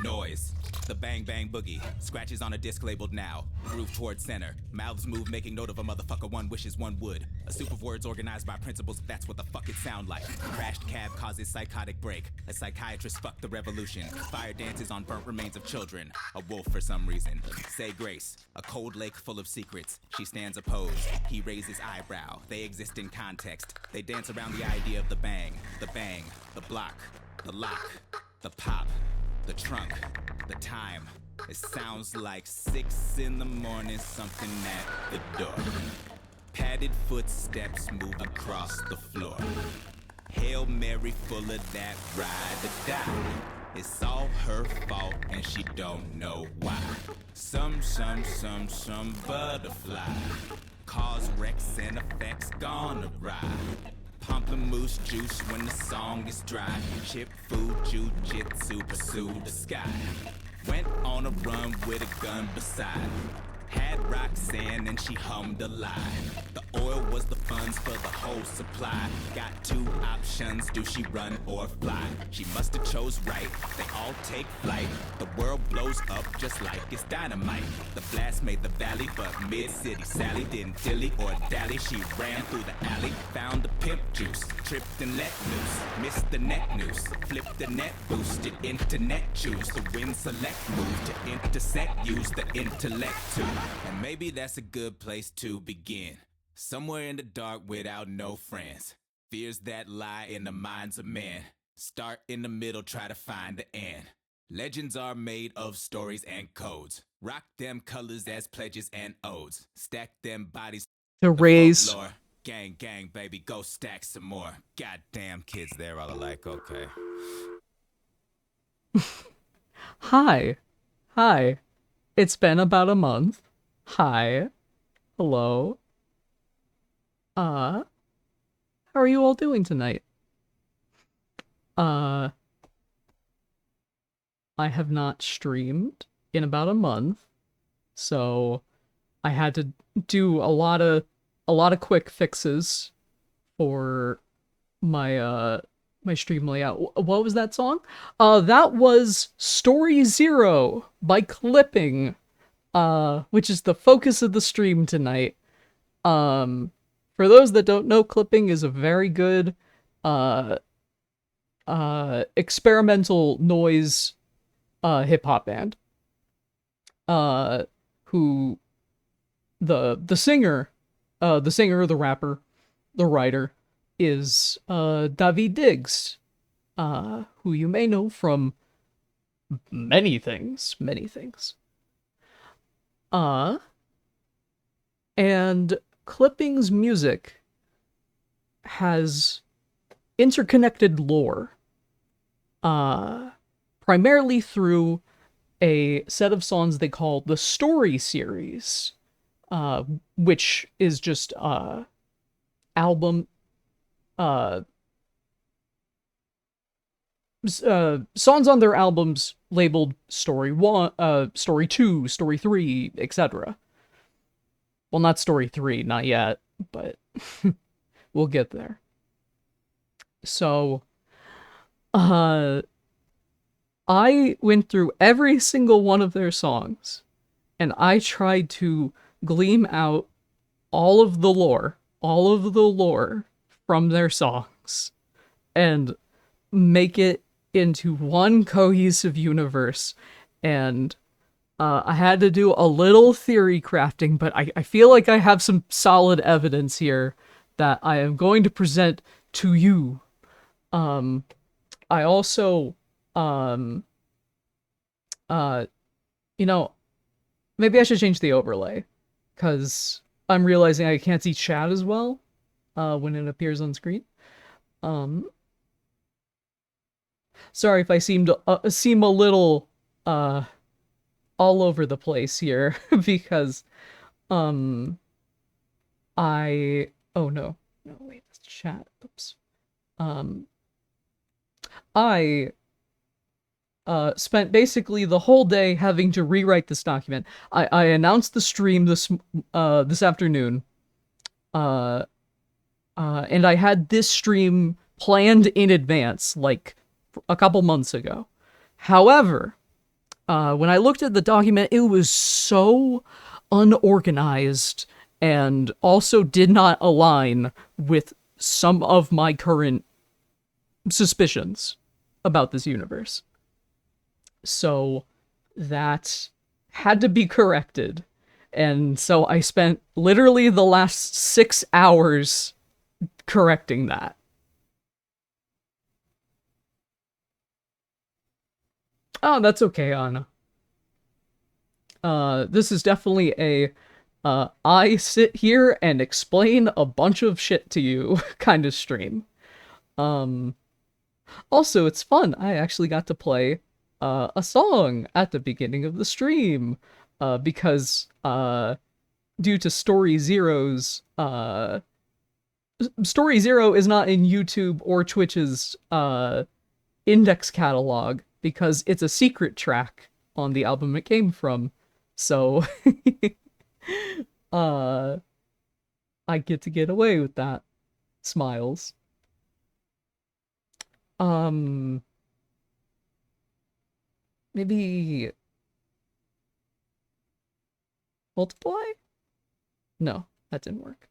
Noise. The bang bang boogie. Scratches on a disc labeled now. Groove towards center. Mouths move making note of a motherfucker one wishes one would. A soup of words organized by principles, that's what the fuck it sound like. Crashed cab causes psychotic break. A psychiatrist fucked the revolution. Fire dances on burnt remains of children. A wolf for some reason. Say grace. A cold lake full of secrets. She stands opposed. He raises eyebrow. They exist in context. They dance around the idea of the bang, the block, the lock, the pop, the trunk, the time. It sounds like 6 in the morning, something at the door. Padded footsteps move across the floor. Hail Mary full of that ride or die. It's all her fault and she don't know why. Some butterfly. Cause wrecks and effects gone awry. Pamplemousse juice when the song is dry. Chip food, jujitsu, pursue the sky. Went on a run with a gun beside. Had Roxanne and she hummed a lie. The oil was the funds for the whole supply. Got 2 options, do she run or fly? She must have chose right, they all take flight. The world blows up just like it's dynamite. The blast made the valley, but mid-city Sally didn't dilly or dally. She ran through the alley, found the pimp juice, tripped and let loose, missed the net noose, flipped the net, boosted internet, choose the win select move to intersect, use the intellect to. And maybe that's a good place to begin. Somewhere in the dark without no friends. Fears that lie in the minds of men. Start in the middle, try to find the end. Legends are made of stories and codes. Rock them colors as pledges and odes. Stack them bodies to raise. Folklore. Gang, gang, baby, go stack some more. Goddamn kids, they're all alike, okay. Hi. It's been about a month. Hi. Hello. How are you all doing tonight? I have not streamed in about a month, so I had to do a lot of quick fixes for my my stream layout. What was that song? That was Story Zero by Clipping, which is the focus of the stream tonight. For those that don't know, Clipping is a very good experimental noise hip hop band. Who the singer, the rapper, the writer is David Diggs, who you may know from many things. And Clipping's music has interconnected lore, primarily through a set of songs they call the Story series, which is just album songs on their albums labeled Story 1, Story 2, Story 3, etc. Well, not Story 3, not yet, but we'll get there. So, I went through every single one of their songs, and I tried to glean out all of the lore from their songs, and make it into one cohesive universe. And I had to do a little theory crafting, but I feel like I have some solid evidence here that I am going to present to you. I also, you know, maybe I should change the overlay, because I'm realizing I can't see chat as well when it appears on screen. Sorry if I seem a little all over the place here, because oh no wait, that's chat. Oops. I spent basically the whole day having to rewrite this document. I announced the stream this afternoon, and I had this stream planned in advance, like a couple months ago. However, when I looked at the document, it was so unorganized and also did not align with some of my current suspicions about this universe. So that had to be corrected. And so I spent literally the last 6 hours correcting that. Oh, that's okay, Anna. This is definitely a I sit here and explain a bunch of shit to you kind of stream. Um, Also, it's fun. I actually got to play a song at the beginning of the stream because due to Story Zero is not in YouTube or Twitch's index catalog because it's a secret track on the album it came from. So uh I get away with that. Smiles. Um Maybe multiply? No, that didn't work.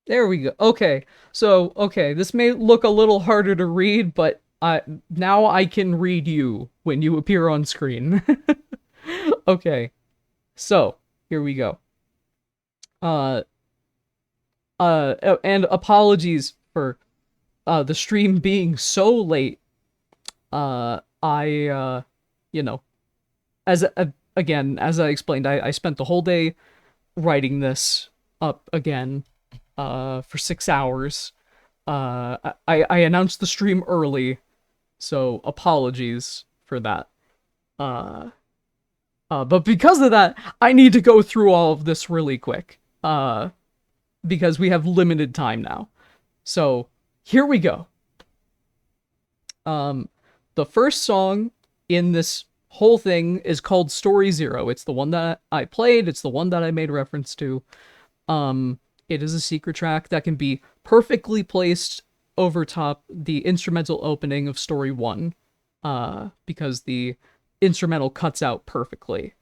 There we go. Okay. So, okay, this may look a little harder to read, but now I can read you when you appear on screen. Okay. So, here we go. Uh and apologies for the stream being so late. I you know, again, as I explained, I spent the whole day writing this up again for 6 hours. I announced the stream early, so apologies for that. Uh, but because of that, I need to go through all of this really quick. Because we have limited time now. So here we go. The first song in this whole thing is called Story Zero. It's the one that I played. It's the one that I made reference to. It is a secret track that can be perfectly placed over top the instrumental opening of Story 1, because the instrumental cuts out perfectly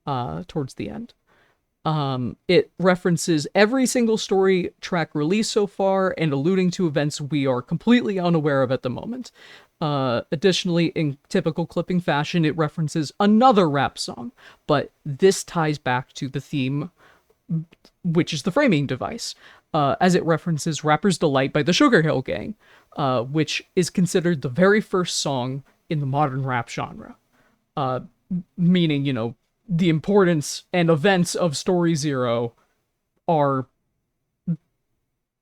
towards the end. It references every single story track released so far and alluding to events we are completely unaware of at the moment. Additionally, in typical clipping fashion, it references another rap song, but this ties back to the theme, which is the framing device, as it references Rapper's Delight by the Sugar Hill Gang, which is considered the very first song in the modern rap genre. Meaning, the importance and events of Story Zero are,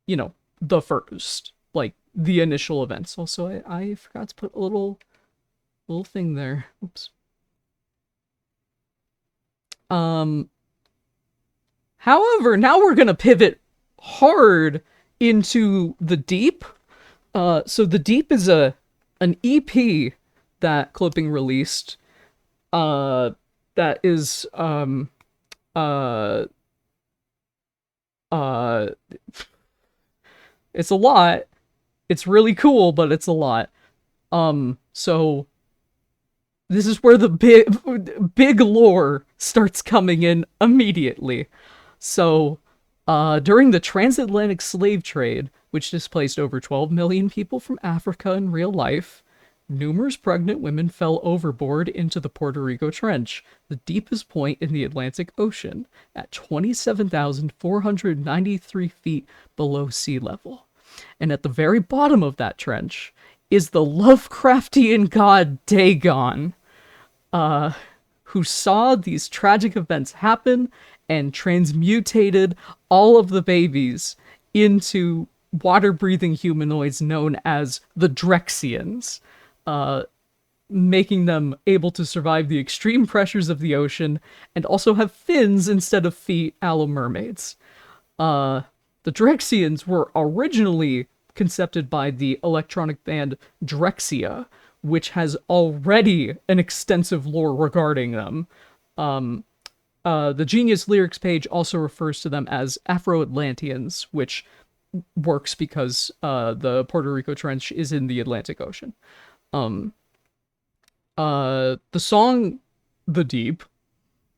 the first, like, the initial events. Also, I forgot to put a little thing there. Oops. However, now we're gonna pivot hard into the Deep. So the Deep is an EP that Clipping released. That is uh uh it's a lot. It's really cool, but it's a lot. So this is where the big lore starts coming in immediately. So, during the transatlantic slave trade, which displaced over 12 million people from Africa in real life, numerous pregnant women fell overboard into the Puerto Rico Trench, the deepest point in the Atlantic Ocean, at 27,493 feet below sea level. And at the very bottom of that trench is the Lovecraftian god Dagon, who saw these tragic events happen and transmutated all of the babies into water-breathing humanoids known as the Drexians, making them able to survive the extreme pressures of the ocean and also have fins instead of feet, a la mermaids. The Drexians were originally conceived by the electronic band Drexia, which has already an extensive lore regarding them. the Genius Lyrics page also refers to them as Afro-Atlanteans, which works because the Puerto Rico Trench is in the Atlantic Ocean. The song "The Deep"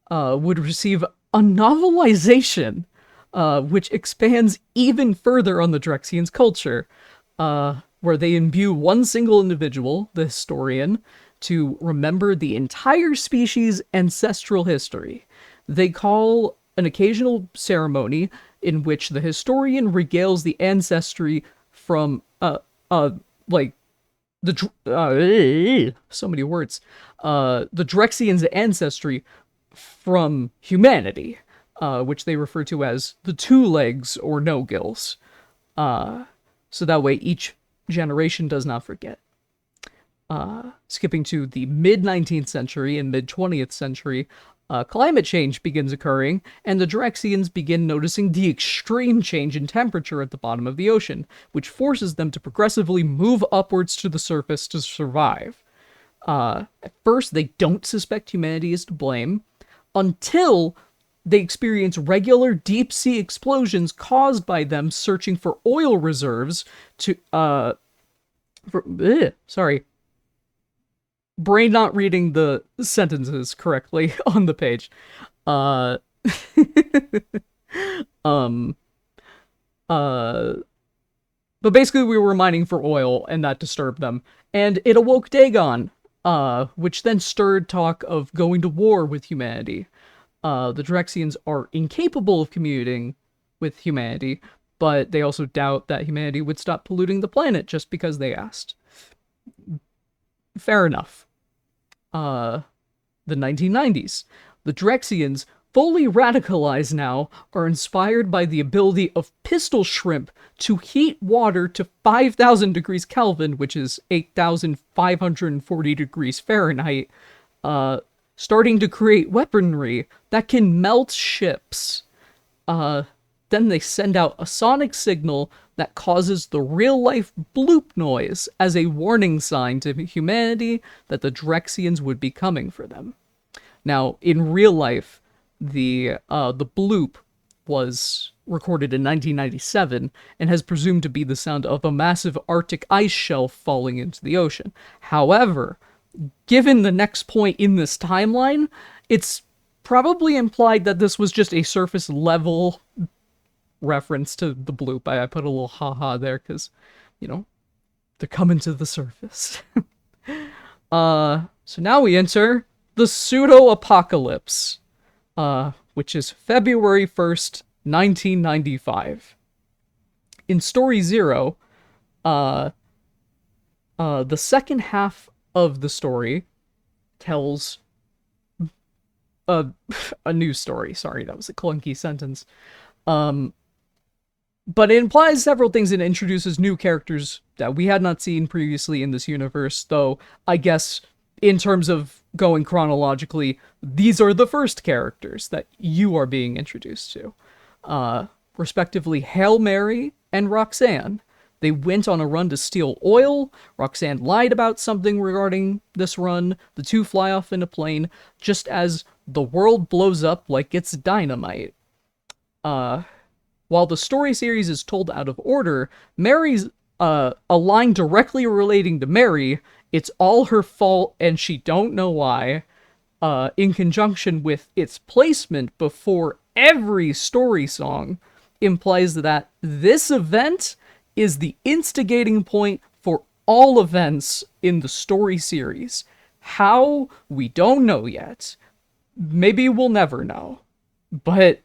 would receive a novelization, which expands even further on the Drexians' culture, where they imbue one single individual, the historian, to remember the entire species' ancestral history. They call an occasional ceremony in which the historian regales the ancestry from, like, so many words, the Drexians' ancestry from humanity, which they refer to as the two legs or no gills. So that way each generation does not forget. Skipping to the mid-19th century and mid-20th century, climate change begins occurring, and the Drexians begin noticing the extreme change in temperature at the bottom of the ocean, which forces them to progressively move upwards to the surface to survive. At first, they don't suspect humanity is to blame, until they experience regular deep-sea explosions caused by them searching for oil reserves to, brain not reading the sentences correctly on the page. Uh, um, but basically we were mining for oil, and that disturbed them. And it awoke Dagon, which then stirred talk of going to war with humanity. The Drexians are incapable of commuting with humanity, but they also doubt that humanity would stop polluting the planet just because they asked. Fair enough. The 1990s. The Drexians, fully radicalized now, are inspired by the ability of pistol shrimp to heat water to 5,000 degrees Kelvin, which is 8,540 degrees Fahrenheit, starting to create weaponry that can melt ships. Then they send out a sonic signal that causes the real-life bloop noise as a warning sign to humanity that the Drexians would be coming for them. Now, in real life, the bloop was recorded in 1997 and has presumed to be the sound of a massive Arctic ice shelf falling into the ocean. However, given the next point in this timeline, it's probably implied that this was just a surface level reference to the bloop. I put a little haha there because, they're coming to the surface. So now we enter the pseudo-apocalypse, which is February 1st, 1995. In Story 0, the second half of the story tells a new story. Sorry, that was a clunky sentence. But it implies several things and introduces new characters that we had not seen previously in this universe, though I guess in terms of going chronologically, these are the first characters that you are being introduced to. Respectively, Hail Mary and Roxanne. They went on a run to steal oil. Roxanne lied about something regarding this run. The two fly off in a plane, just as the world blows up like it's dynamite. While the story series is told out of order, Mary's a line directly relating to Mary, "It's all her fault and she don't know why," in conjunction with its placement before every story song, implies that this event is the instigating point for all events in the story series. How? We don't know yet. Maybe we'll never know. But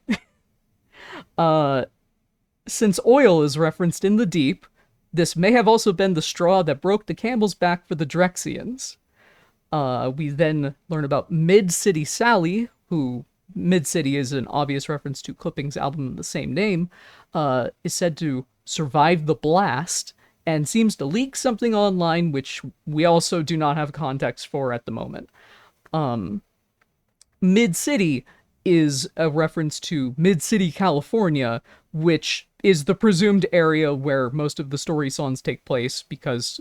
since oil is referenced in the deep, this may have also been the straw that broke the camel's back for the Drexians. We then learn about Mid-City Sally, who Mid-City is an obvious reference to Clipping's album of the same name, is said to survive the blast and seems to leak something online which we also do not have context for at the moment. Mid-City is a reference to Mid-City, California, which is the presumed area where most of the story songs take place, because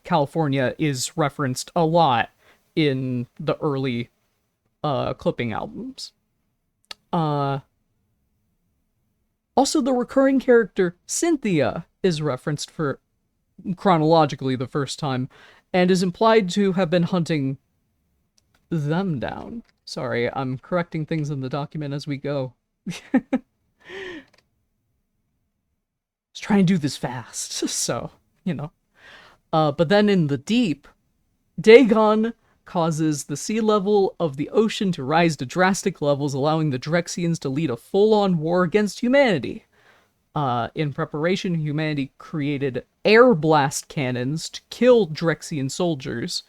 California is referenced a lot in the early Clipping albums. Uh, Also, the recurring character Cynthia is referenced for chronologically the first time, and is implied to have been hunting them down. Sorry, I'm correcting things in the document as we go. Let's try and do this fast, so, you know. But then in the deep, Dagon causes the sea level of the ocean to rise to drastic levels, allowing the Drexians to lead a full-on war against humanity. In preparation, humanity created air blast cannons to kill Drexian soldiers.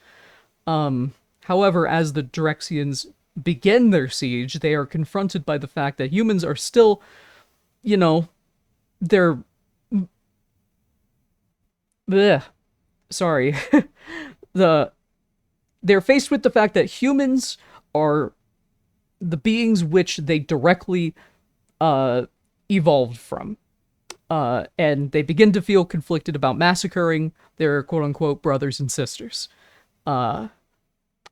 However, as the Drexians begin their siege, they are confronted by the fact that humans are still, you know, they're... Bleh. Sorry. They're faced with the fact that humans are the beings which they directly evolved from. And they begin to feel conflicted about massacring their quote-unquote brothers and sisters.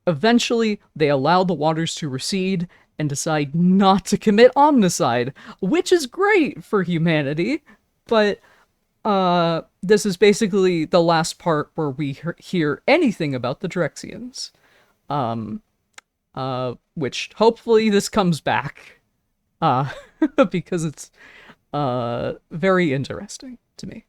Eventually, they allow the waters to recede and decide not to commit omnicide, which is great for humanity, but this is basically the last part where we hear anything about the Drexians. Which hopefully this comes back, because it's very interesting to me.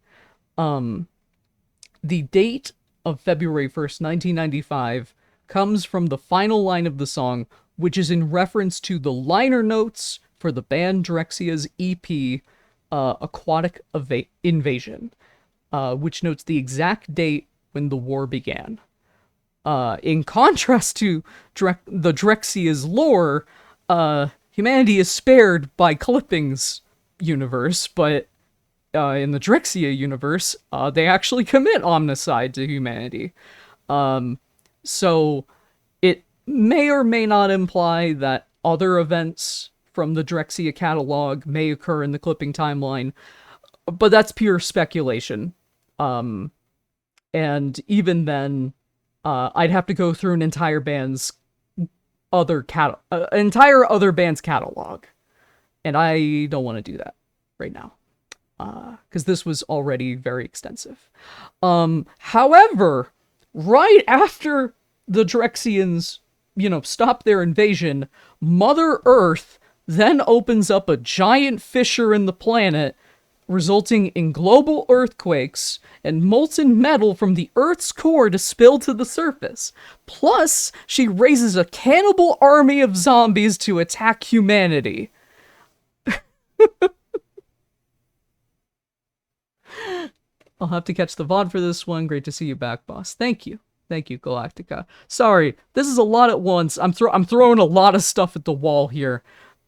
The date of February 1st, 1995 comes from the final line of the song, which is in reference to the liner notes for the band Drexia's EP, Aquatic Invasion, which notes the exact date when the war began. In contrast to the Drexia's lore, humanity is spared by Clipping's universe, but in the Drexia universe, they actually commit omnicide to humanity. So it may or may not imply that other events from the Drexia catalog may occur in the Clipping timeline, but that's pure speculation. And even then, I'd have to go through an entire band's other catalog, and I don't want to do that right now, because this was already very extensive. However, right after the Drexians, stop their invasion, Mother Earth then opens up a giant fissure in the planet, resulting in global earthquakes and molten metal from the Earth's core to spill to the surface. Plus, she raises a cannibal army of zombies to attack humanity. I'll have to catch the VOD for this one. Great to see you back, boss. Thank you. Thank you, Galactica. Sorry, this is a lot at once. I'm throwing a lot of stuff at the wall here.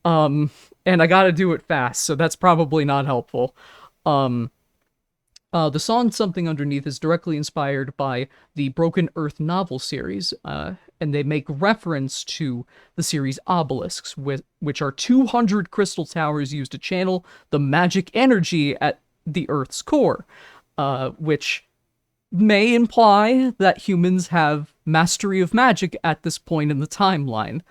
And I gotta do it fast, so that's probably not helpful. The song Something Underneath is directly inspired by the Broken Earth novel series, and they make reference to the series obelisks, which are 200 crystal towers used to channel the magic energy at the Earth's core, which may imply that humans have mastery of magic at this point in the timeline.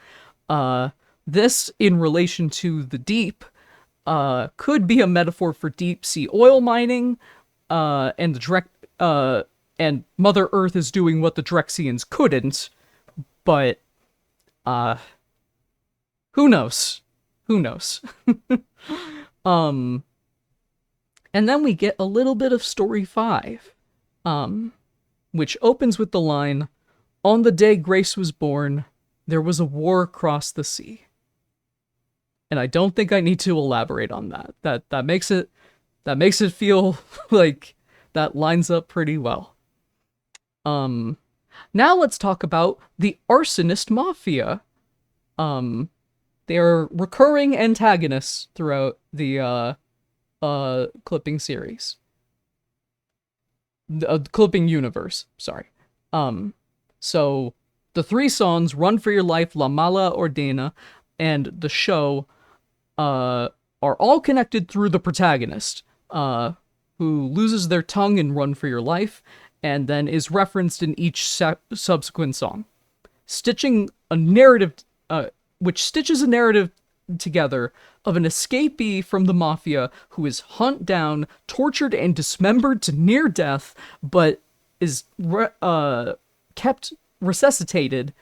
This, in relation to the deep, could be a metaphor for deep sea oil mining, and and Mother Earth is doing what the Drexians couldn't, but who knows? Who knows? And then we get a little bit of story 5, which opens with the line, "On the day Grace was born, there was a war across the sea." And I don't think I need to elaborate on that. That makes it feel like that lines up pretty well. Now let's talk about the Arsonist Mafia. They are recurring antagonists throughout the Clipping series. The Clipping universe, sorry. So the 3 songs, Run for Your Life, La Mala Ordena, and The Show, are all connected through the protagonist, who loses their tongue in Run for Your Life, and then is referenced in each subsequent song, which stitches a narrative together of an escapee from the mafia who is hunted down, tortured, and dismembered to near death, but is kept resuscitated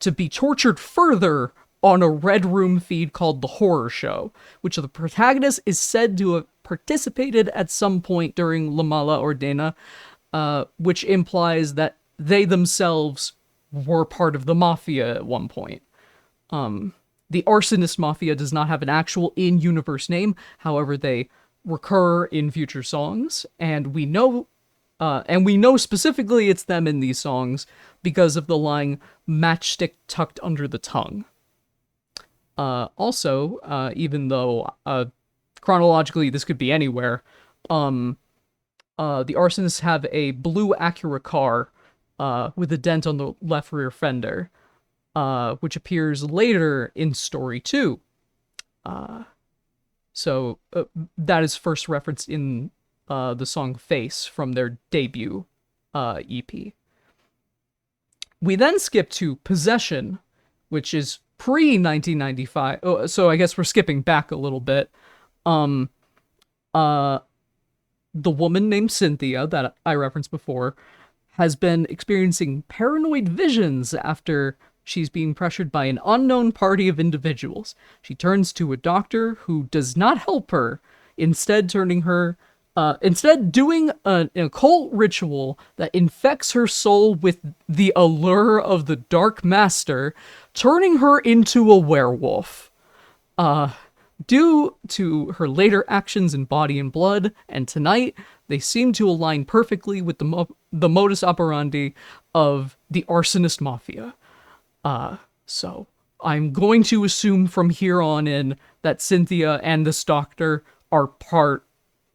to be tortured further on a Red Room feed called The Horror Show, which the protagonist is said to have participated at some point during La Mala Ordena, which implies that they themselves were part of the mafia at one point. The Arsonist Mafia does not have an actual in-universe name, however, they recur in future songs, and we know specifically it's them in these songs because of the line "matchstick tucked under the tongue." Also, even though chronologically this could be anywhere, the Arsonists have a blue Acura car with a dent on the left rear fender, which appears later in story 2. So that is first referenced in the song Face from their debut EP. We then skip to Possession, which is pre-1995. Oh, so I guess we're skipping back a little bit. The woman named Cynthia that I referenced before has been experiencing paranoid visions after she's being pressured by an unknown party of individuals. She turns to a doctor who does not help her, instead doing an occult ritual that infects her soul with the allure of the Dark Master, turning her into a werewolf. Due to her later actions in Body and Blood and Tonight, they seem to align perfectly with the modus operandi of the Arsonist Mafia. So I'm going to assume from here on in that Cynthia and this doctor are part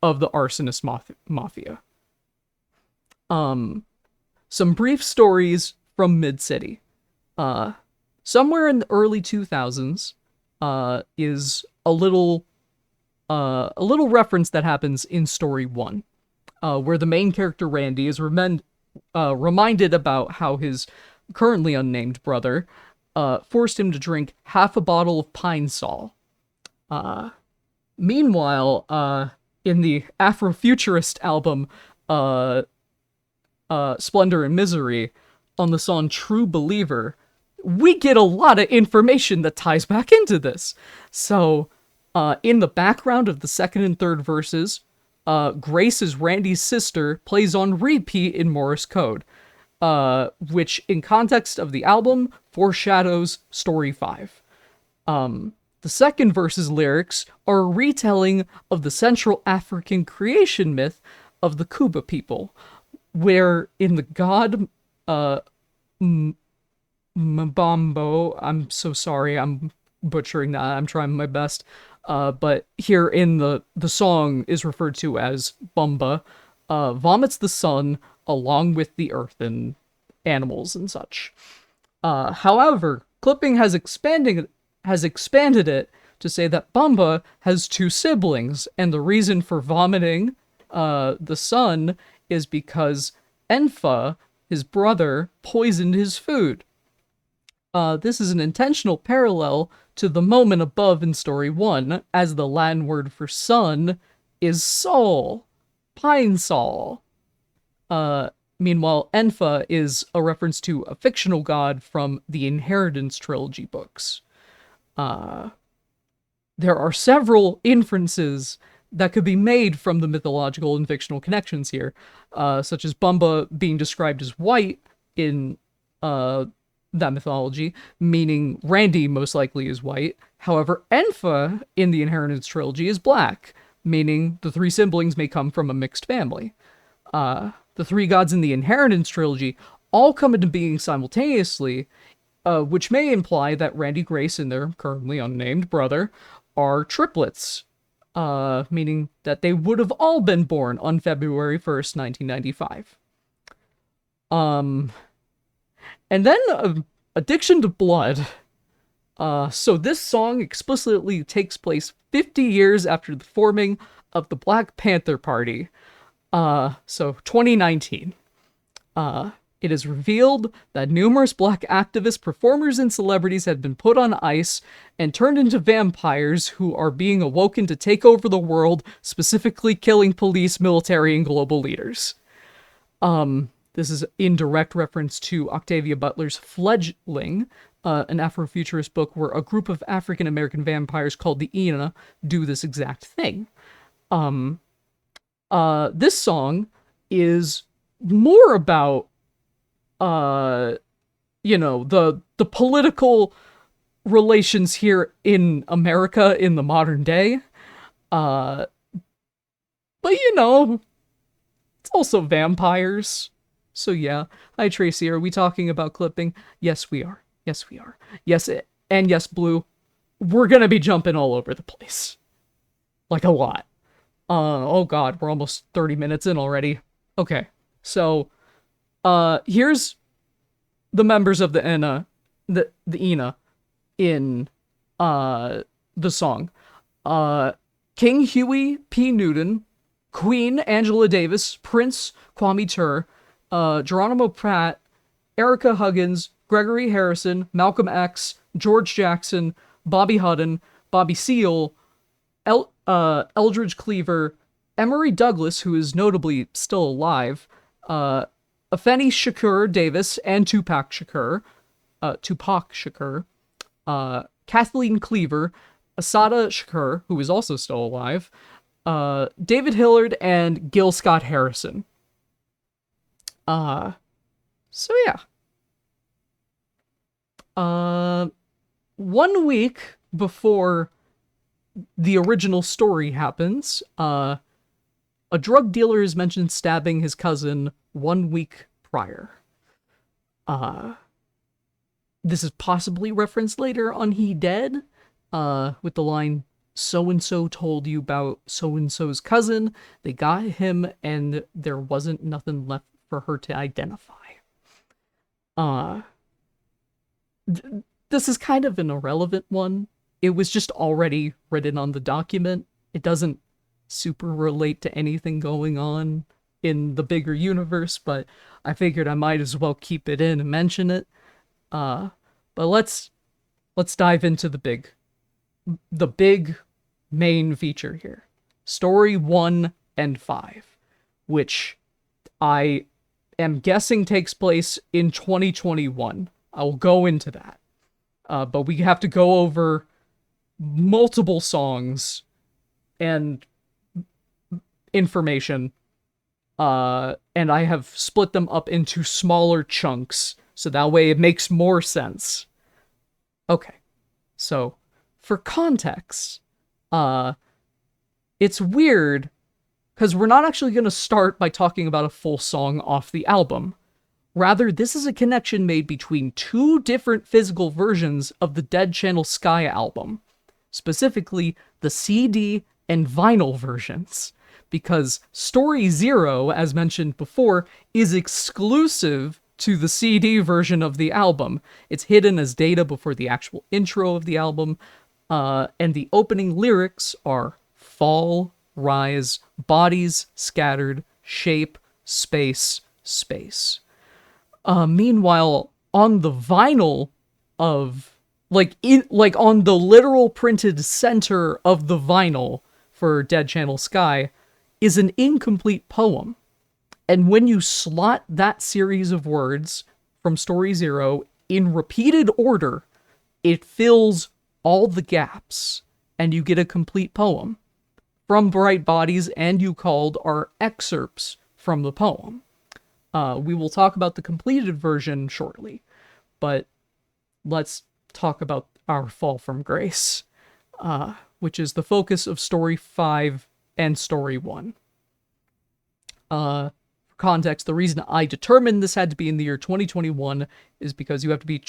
of the Arsonist Mafia. Some brief stories from Mid-City. Somewhere in the early 2000s is a little reference that happens in story 1, where the main character Randy is reminded about how his currently unnamed brother forced him to drink half a bottle of Pine Sol. Meanwhile, in the Afrofuturist album Splendor and Misery, on the song True Believer, we get a lot of information that ties back into this. So, in the background of the second and third verses, Grace, as Randy's sister, plays on repeat in Morse code, which, in context of the album, foreshadows Story 5. The second verse's lyrics are a retelling of the Central African creation myth of the Kuba people, where in the god Mbambo, I'm so sorry, I'm butchering that, I'm trying my best, but here in the song is referred to as Bumba, vomits the sun along with the earth and animals and such. However, Clipping has expanded it to say that Bumba has 2 siblings, and the reason for vomiting the sun is because Enfa, his brother, poisoned his food. This is an intentional parallel to the moment above in story 1, as the Latin word for sun is sol, pine sol. Meanwhile, Enfa is a reference to a fictional god from the Inheritance trilogy books. There are several inferences that could be made from the mythological and fictional connections here, such as Bumba being described as white in that mythology, meaning Randy most likely is white. However, Enfa in the Inheritance trilogy is black, meaning the 3 siblings may come from a mixed family. The 3 gods in the Inheritance trilogy all come into being simultaneously, which may imply that Randy, Grace, and their currently unnamed brother are triplets, meaning that they would have all been born on February 1st, 1995. And then Addiction to Blood. So this song explicitly takes place 50 years after the forming of the Black Panther Party. So 2019. It is revealed that numerous black activists, performers, and celebrities had been put on ice and turned into vampires who are being awoken to take over the world, specifically killing police, military, and global leaders. This is in direct reference to Octavia Butler's Fledgling, an Afrofuturist book where a group of African American vampires called the Ina do this exact thing. This song is more about the political relations here in America in the modern day. But it's also vampires. So yeah. Hi Tracey, are we talking about clipping? Yes, we are. Yes, we are. And yes, Blue. We're gonna be jumping all over the place. Like a lot. Oh god, we're almost 30 minutes in already. Okay. So here's the members of the Ina, the Ina in the song. King Huey P. Newton, Queen Angela Davis, Prince Kwame Ture, Geronimo Pratt, Erica Huggins, Gregory Harrison, Malcolm X, George Jackson, Bobby Hutton, Bobby Seale, Eldridge Cleaver, Emory Douglas, who is notably still alive, Afeni Shakur Davis, and Tupac Shakur, Kathleen Cleaver, Asada Shakur, who is also still alive, David Hillard, and Gil Scott Harrison. So yeah. 1 week before the original story happens, a drug dealer is mentioned stabbing his cousin 1 week prior. This is possibly referenced later on He Dead, with the line, so-and-so told you about so-and-so's cousin, they got him, and there wasn't nothing left for her to identify. This is kind of an irrelevant one. It was just already written on the document. It doesn't super relate to anything going on in the bigger universe, but I figured I might as well keep it in and mention it. But let's dive into the big main feature here. Story 1 and 5, which I am guessing takes place in 2021. I will go into that. But we have to go over multiple songs and information. And I have split them up into smaller chunks, so that way it makes more sense. Okay. So, for context, it's weird, because we're not actually going to start by talking about a full song off the album. Rather, this is a connection made between two different physical versions of the Dead Channel Sky album. Specifically, the CD and vinyl versions. Because Story 0, as mentioned before, is exclusive to the CD version of the album. It's hidden as data before the actual intro of the album. And the opening lyrics are fall, rise, bodies scattered, shape, space, space. Meanwhile, on the vinyl of, on the literal printed center of the vinyl for Dead Channel Sky is an incomplete poem. And when you slot that series of words from Story 0 in repeated order, it fills all the gaps, and you get a complete poem. From Bright Bodies and You Called are excerpts from the poem. We will talk about the completed version shortly, but let's talk about our Fall from Grace, which is the focus of Story 5 and Story 1. For context, the reason I determined this had to be in the year 2021 is because you have to be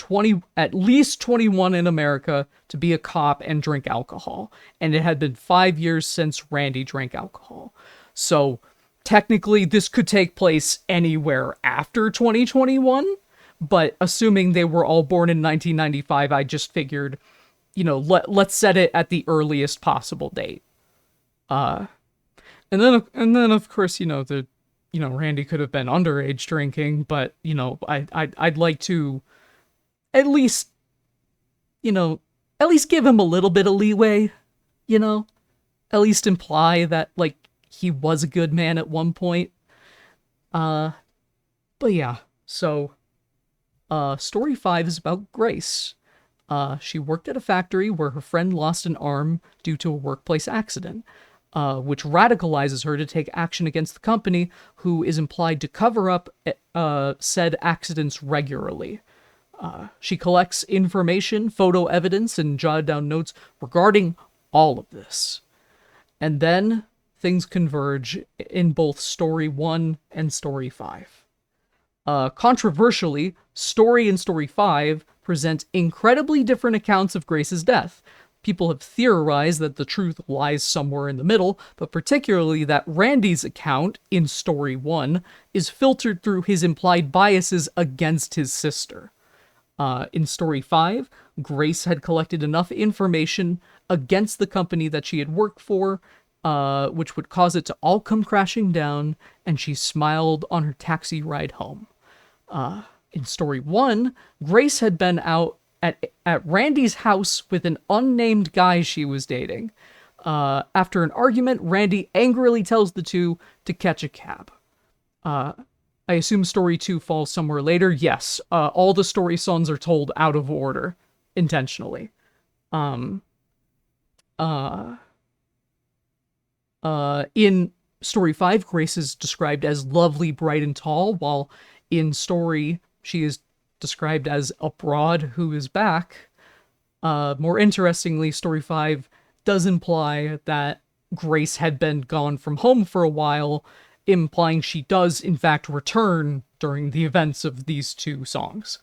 at least 21 in America to be a cop and drink alcohol, and it had been 5 years since Randy drank alcohol. So technically, this could take place anywhere after 2021, but assuming they were all born in 1995, I just figured, let's set it at the earliest possible date. And then of course, the Randy could have been underage drinking, but I'd like to at least you know at least give him a little bit of leeway, you know, at least imply that like he was a good man at one point. Uh, but yeah, so story 5 is about Grace. She worked at a factory where her friend lost an arm due to a workplace accident, which radicalizes her to take action against the company, who is implied to cover up said accidents regularly. She collects information, photo evidence, and jotted down notes regarding all of this. And then things converge in both story 1 and story 5. Controversially, story and story 5 present incredibly different accounts of Grace's death. People have theorized that the truth lies somewhere in the middle, but particularly that Randy's account in story 1 is filtered through his implied biases against his sister. In story 5, Grace had collected enough information against the company that she had worked for, which would cause it to all come crashing down, and she smiled on her taxi ride home. In story 1, Grace had been out at Randy's house with an unnamed guy she was dating. After an argument, Randy angrily tells the two to catch a cab. I assume story 2 falls somewhere later. Yes, all the story songs are told out of order, intentionally. In story 5, Grace is described as lovely, bright, and tall, while in story she is described as a broad who is back. More interestingly, story 5 does imply that Grace had been gone from home for a while, implying she does in fact return during the events of these two songs.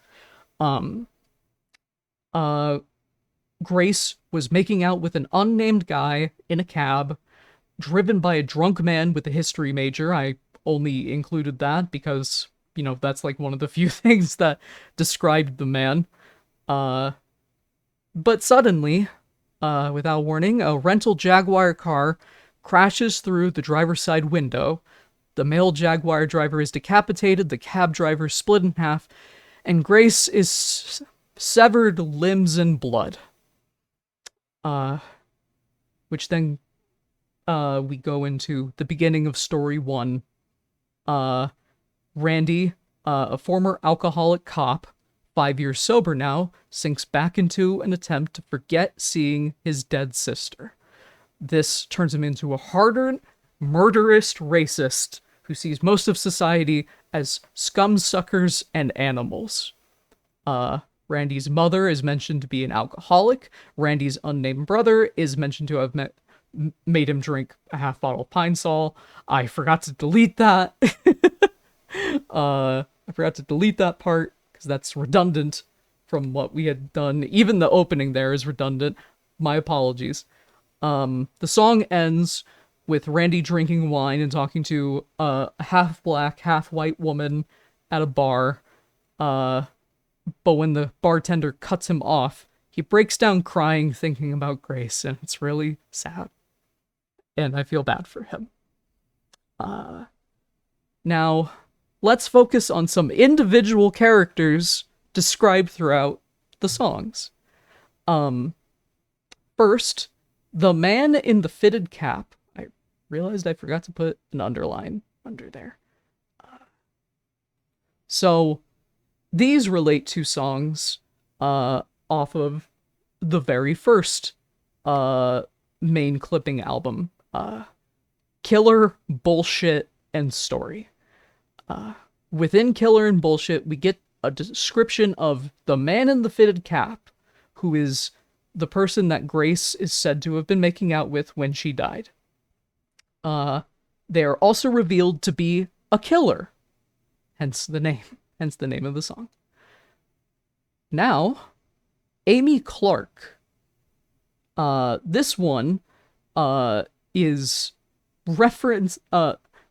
Grace was making out with an unnamed guy in a cab, driven by a drunk man with a history major. I only included that because, that's like one of the few things that described the man. But suddenly, without warning, a rental Jaguar car crashes through the driver's side window. The male Jaguar driver is decapitated, the cab driver split in half, and Grace is severed limbs and blood. Which then we go into the beginning of story 1. Randy, a former alcoholic cop, 5 years sober now, sinks back into an attempt to forget seeing his dead sister. This turns him into a hardened, murderous racist who sees most of society as scumsuckers and animals. Randy's mother is mentioned to be an alcoholic. Randy's unnamed brother is mentioned to have made him drink a half bottle of Pine Sol. I forgot to delete that. I forgot to delete that part because that's redundant from what we had done. Even the opening there is redundant. My apologies. The song ends with Randy drinking wine and talking to a half black, half white woman at a bar. But when the bartender cuts him off, he breaks down crying, thinking about Grace, and it's really sad. And I feel bad for him. Now, let's focus on some individual characters described throughout the songs. First, the man in the fitted cap. I realized I forgot to put an underline under there. So, these relate to songs off of the very first main clipping album, Killer, Bullshit, and Story. Within Killer and Bullshit, we get a description of the man in the fitted cap, who is the person that Grace is said to have been making out with when she died. They are also revealed to be a killer, hence the name of the song. Now, Amy Clark. This one is reference.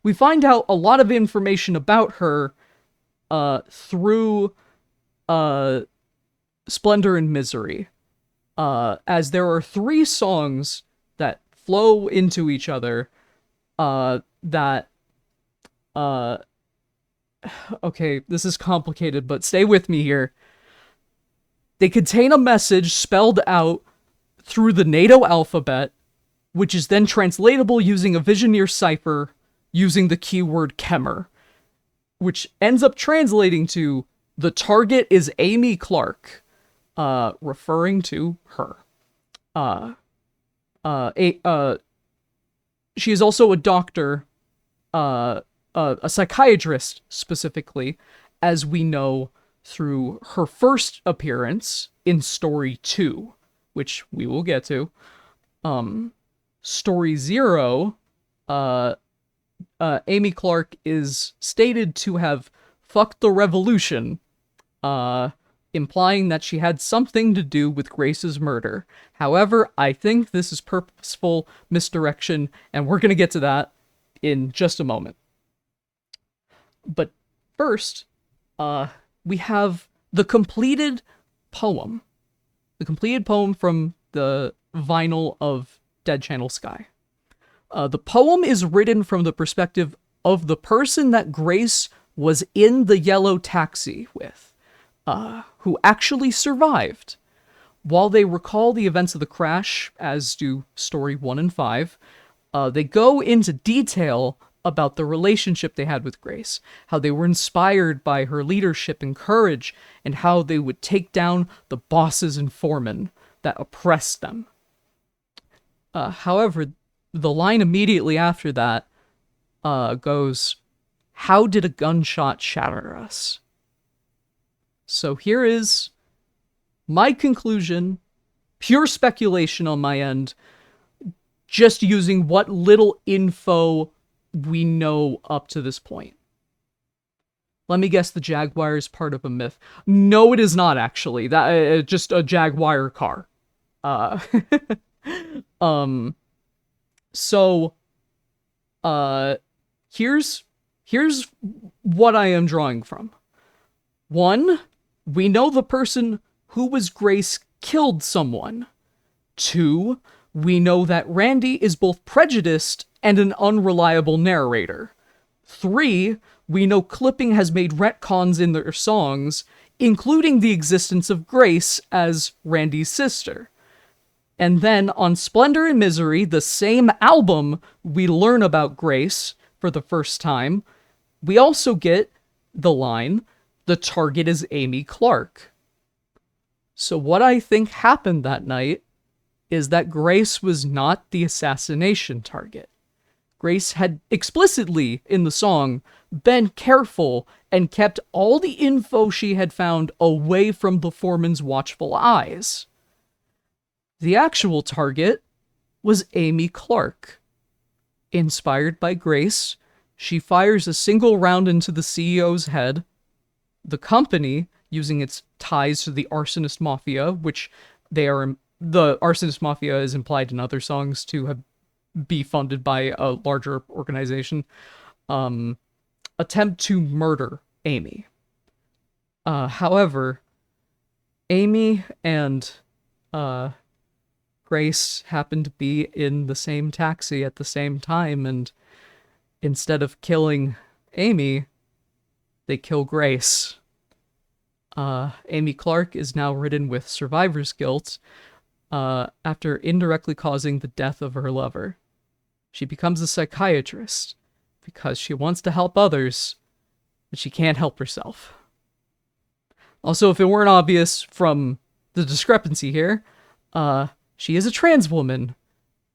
We find out a lot of information about her through Splendor and Misery, as there are 3 songs that flow into each other that Uh, okay, this is complicated, but stay with me here. They contain a message spelled out through the NATO alphabet, which is then translatable using a Visioneer cipher using the keyword Kemmer, which ends up translating to the target is Amy Clark, referring to her. She is also a doctor, a psychiatrist specifically, as we know through her first appearance in Story 2, which we will get to. Story 0, Amy Clark is stated to have fucked the revolution, implying that she had something to do with Grace's murder. However, I think this is purposeful misdirection, and we're going to get to that in just a moment. But first, we have the completed poem. The completed poem from the vinyl of Dead Channel Sky. The poem is written from the perspective of the person that Grace was in the yellow taxi with, who actually survived. While they recall the events of the crash, as do Story 1 and 5, they go into detail about the relationship they had with Grace, how they were inspired by her leadership and courage, and how they would take down the bosses and foremen that oppressed them. However, the line immediately after that goes, "How did a gunshot shatter us?" So here is my conclusion, pure speculation on my end, just using what little info we know up to this point. Let me guess, the Jaguar is part of a myth. No, it is not actually. That just a Jaguar car. So, here's what I am drawing from. 1, we know the person who was Grace killed someone. 2, we know that Randy is both prejudiced and an unreliable narrator. 3, we know Clipping has made retcons in their songs, including the existence of Grace as Randy's sister. And then on Splendor and Misery, the same album, we learn about Grace for the first time. We also get the line, "The target is Amy Clark." So what I think happened that night is that Grace was not the assassination target. Grace had explicitly, in the song, been careful and kept all the info she had found away from the foreman's watchful eyes. The actual target was Amy Clark. Inspired by Grace, she fires a single round into the CEO's head. The company, using its ties to the Arsonist Mafia, which the Arsonist Mafia is implied in other songs to be funded by a larger organization, attempt to murder Amy. However, Amy and Grace happened to be in the same taxi at the same time, and instead of killing Amy, they kill Grace. Amy Clark is now ridden with survivor's guilt after indirectly causing the death of her lover. She becomes a psychiatrist because she wants to help others, but she can't help herself. Also, if it weren't obvious from the discrepancy here, she is a trans woman.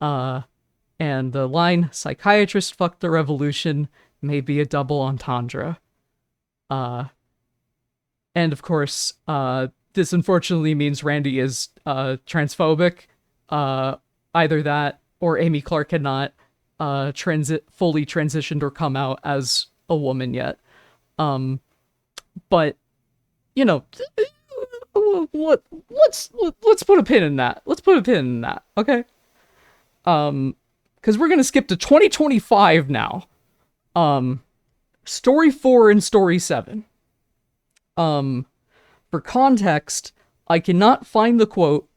And the line, "Psychiatrist fucked the revolution," may be a double entendre. And of course, this unfortunately means Randy is transphobic. Either that, or Amy Clark had not fully transitioned or come out as a woman yet. But you know, let's put a pin in that. Let's put a pin in that, okay? Because we're gonna skip to 2025 now. Story 4 and Story 7. For context, I cannot find the quote,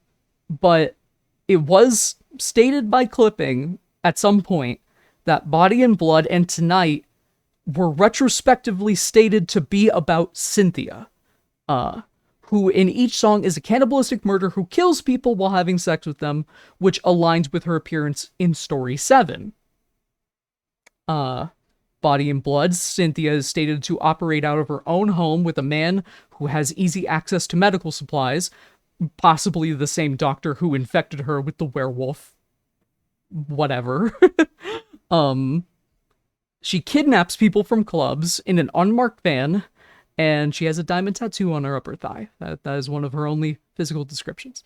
but it was stated by Clipping at some point that Body and Blood and Tonight were retrospectively stated to be about Cynthia, who in each song is a cannibalistic murderer who kills people while having sex with them, which aligns with her appearance in Story 7. Body and Blood, Cynthia is stated to operate out of her own home with a man who has easy access to medical supplies, possibly the same doctor who infected her with the werewolf. Whatever. She kidnaps people from clubs in an unmarked van, and she has a diamond tattoo on her upper thigh. That is one of her only physical descriptions.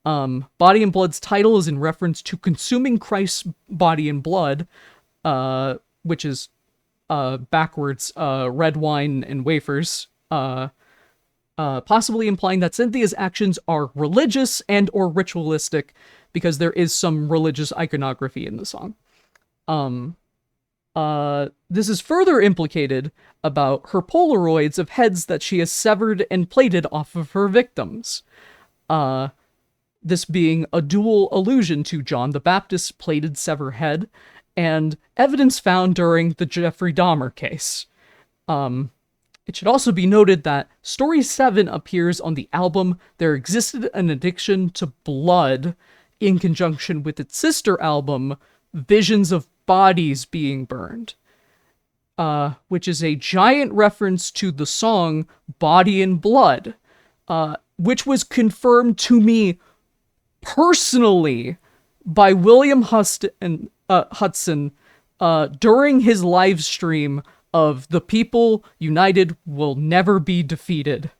Body and Blood's title is in reference to consuming Christ's body and blood, which is backwards, red wine and wafers, possibly implying that Cynthia's actions are religious and or ritualistic, because there is some religious iconography in the song. This is further implicated about her Polaroids of heads that she has severed and plated off of her victims. This being a dual allusion to John the Baptist's plated severed head, and evidence found during the Jeffrey Dahmer case. It should also be noted that Story 7 appears on the album There Existed an Addiction to Blood, in conjunction with its sister album, Visions of Bodies Being Burned, which is a giant reference to the song Body and Blood, which was confirmed to me personally by William Hudson during his live stream of The People United Will Never Be Defeated,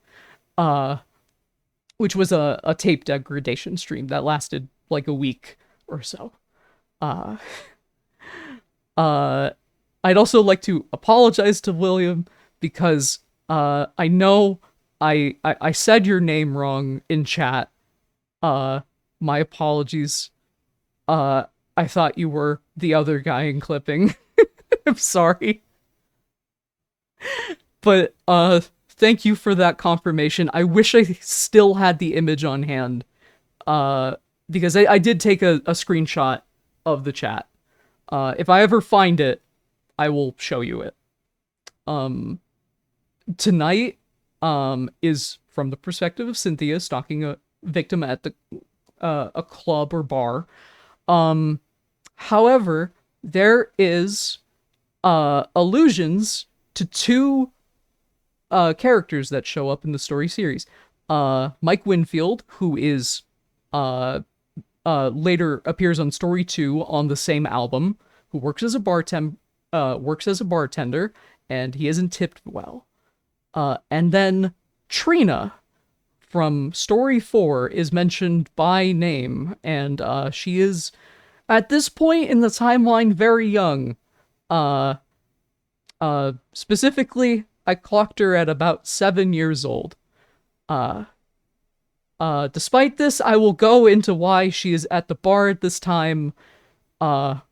which was a tape degradation stream that lasted like a week or so. I'd also like to apologize to William, because I know I said your name wrong in chat. My apologies. I thought you were the other guy in clipping. I'm sorry. But thank you for that confirmation. I wish I still had the image on hand, because I did take a screenshot of the chat. If I ever find it, I will show you it. Tonight is from the perspective of Cynthia stalking a victim at a club or bar. However, there is allusions to two characters that show up in the story series. Mike Winfield, who is later appears on Story 2 on the same album, who works as a bartender, and he isn't tipped well. And then Trina from Story 4 is mentioned by name, and she is, at this point in the timeline, very young. Specifically, I clocked her at about 7 years old. Despite this, I will go into why she is at the bar at this time, well,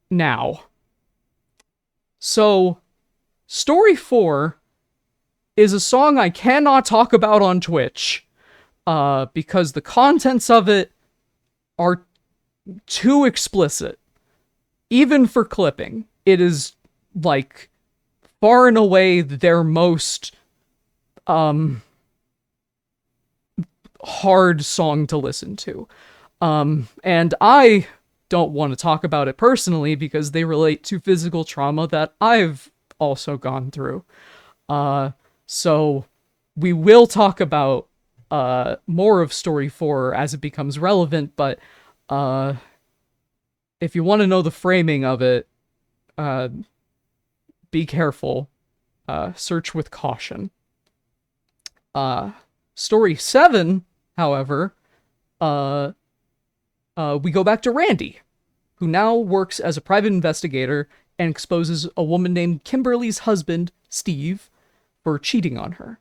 now. So, Story 4 is a song I cannot talk about on Twitch, because the contents of it are too explicit. Even for clipping. It is, like, far and away their most, hard song to listen to. And I don't want to talk about it personally because they relate to physical trauma that I've also gone through. So we will talk about more of Story 4 as it becomes relevant, but if you want to know the framing of it, be careful. Search with caution. Story 7, however, we go back to Randy, who now works as a private investigator and exposes a woman named Kimberly's husband, Steve, for cheating on her.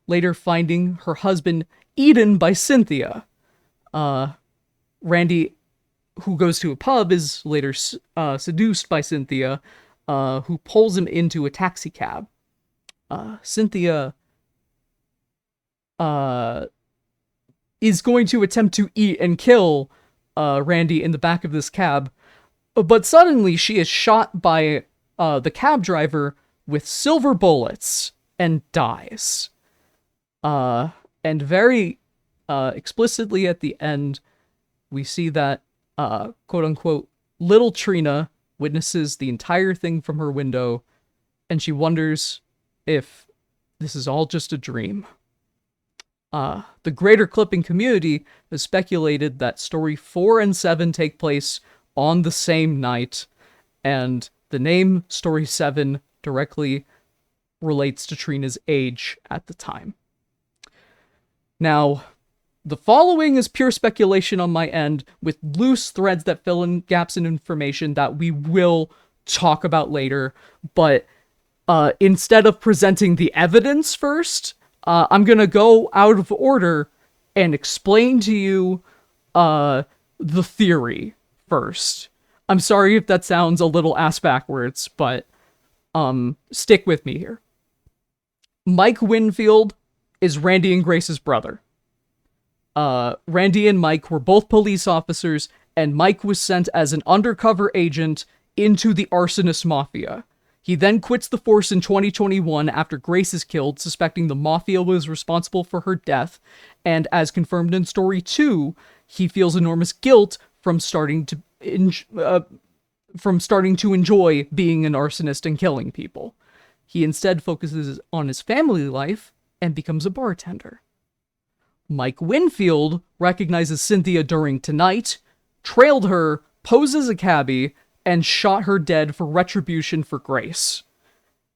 Later finding her husband eaten by Cynthia. Randy, who goes to a pub, is later seduced by Cynthia, who pulls him into a taxi cab. Cynthia is going to attempt to eat and kill Randy in the back of this cab, But suddenly she is shot by the cab driver with silver bullets and dies. And very explicitly at the end, we see that, quote unquote, little Trina witnesses the entire thing from her window, and she wonders if this is all just a dream. The greater clipping community has speculated that story 4 and 7 take place on the same night, and the name story 7 directly relates to Trina's age at the time. Now, the following is pure speculation on my end, with loose threads that fill in gaps in information that we will talk about later, but instead of presenting the evidence first, I'm gonna go out of order and explain to you the theory first. I'm sorry if that sounds a little ass backwards, but stick with me here. Mike Winfield is Randy and Grace's brother. Randy and Mike were both police officers, and Mike was sent as an undercover agent into the arsonist mafia. He then quits the force in 2021 after Grace is killed, suspecting the mafia was responsible for her death, and as confirmed in story 2, he feels enormous guilt from starting to enjoy being an arsonist and killing people. He instead focuses on his family life and becomes a bartender. Mike Winfield recognizes Cynthia during Tonight, trailed her, posed as a cabbie, and shot her dead for retribution for Grace.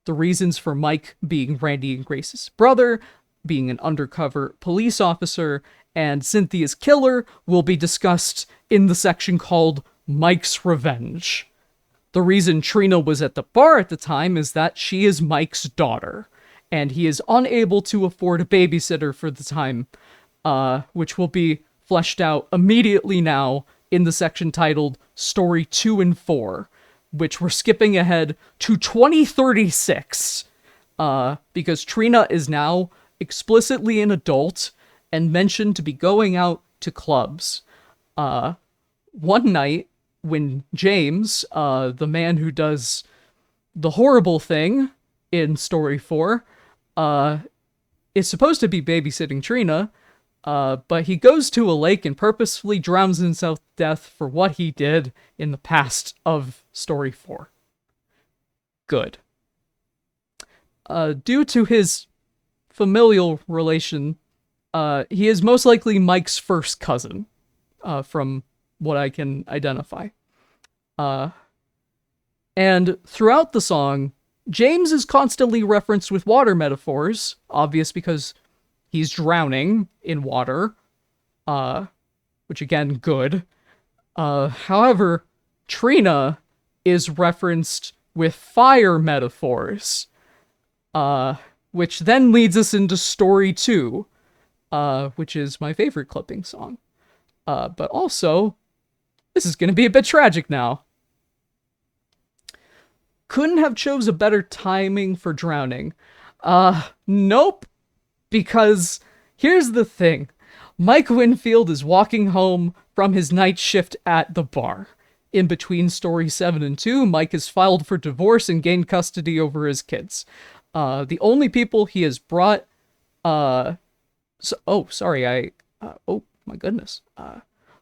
The reasons for Mike being Randy and Grace's brother, being an undercover police officer, and Cynthia's killer will be discussed in the section called Mike's Revenge. The reason Trina was at the bar at the time is that she is Mike's daughter, and he is unable to afford a babysitter for the time, which will be fleshed out immediately now in the section titled Story 2 and 4, which we're skipping ahead to 2036, because Trina is now explicitly an adult and mentioned to be going out to clubs. One night, when James, the man who does the horrible thing in Story 4, is supposed to be babysitting Trina, but he goes to a lake and purposefully drowns himself to death for what he did in the past of Story 4. Good. Due to his familial relation, he is most likely Mike's first cousin, from what I can identify. And throughout the song, James is constantly referenced with water metaphors, obvious because he's drowning in water, which again, good. However, Trina is referenced with fire metaphors, which then leads us into Story 2, which is my favorite clipping song. But also, this is going to be a bit tragic now. Couldn't have chose a better timing for drowning. Nope. Because here's the thing. Mike Winfield is walking home from his night shift at the bar. In between Story 7 and 2, Mike has filed for divorce and gained custody over his kids. The only people he has brought... oh, my goodness.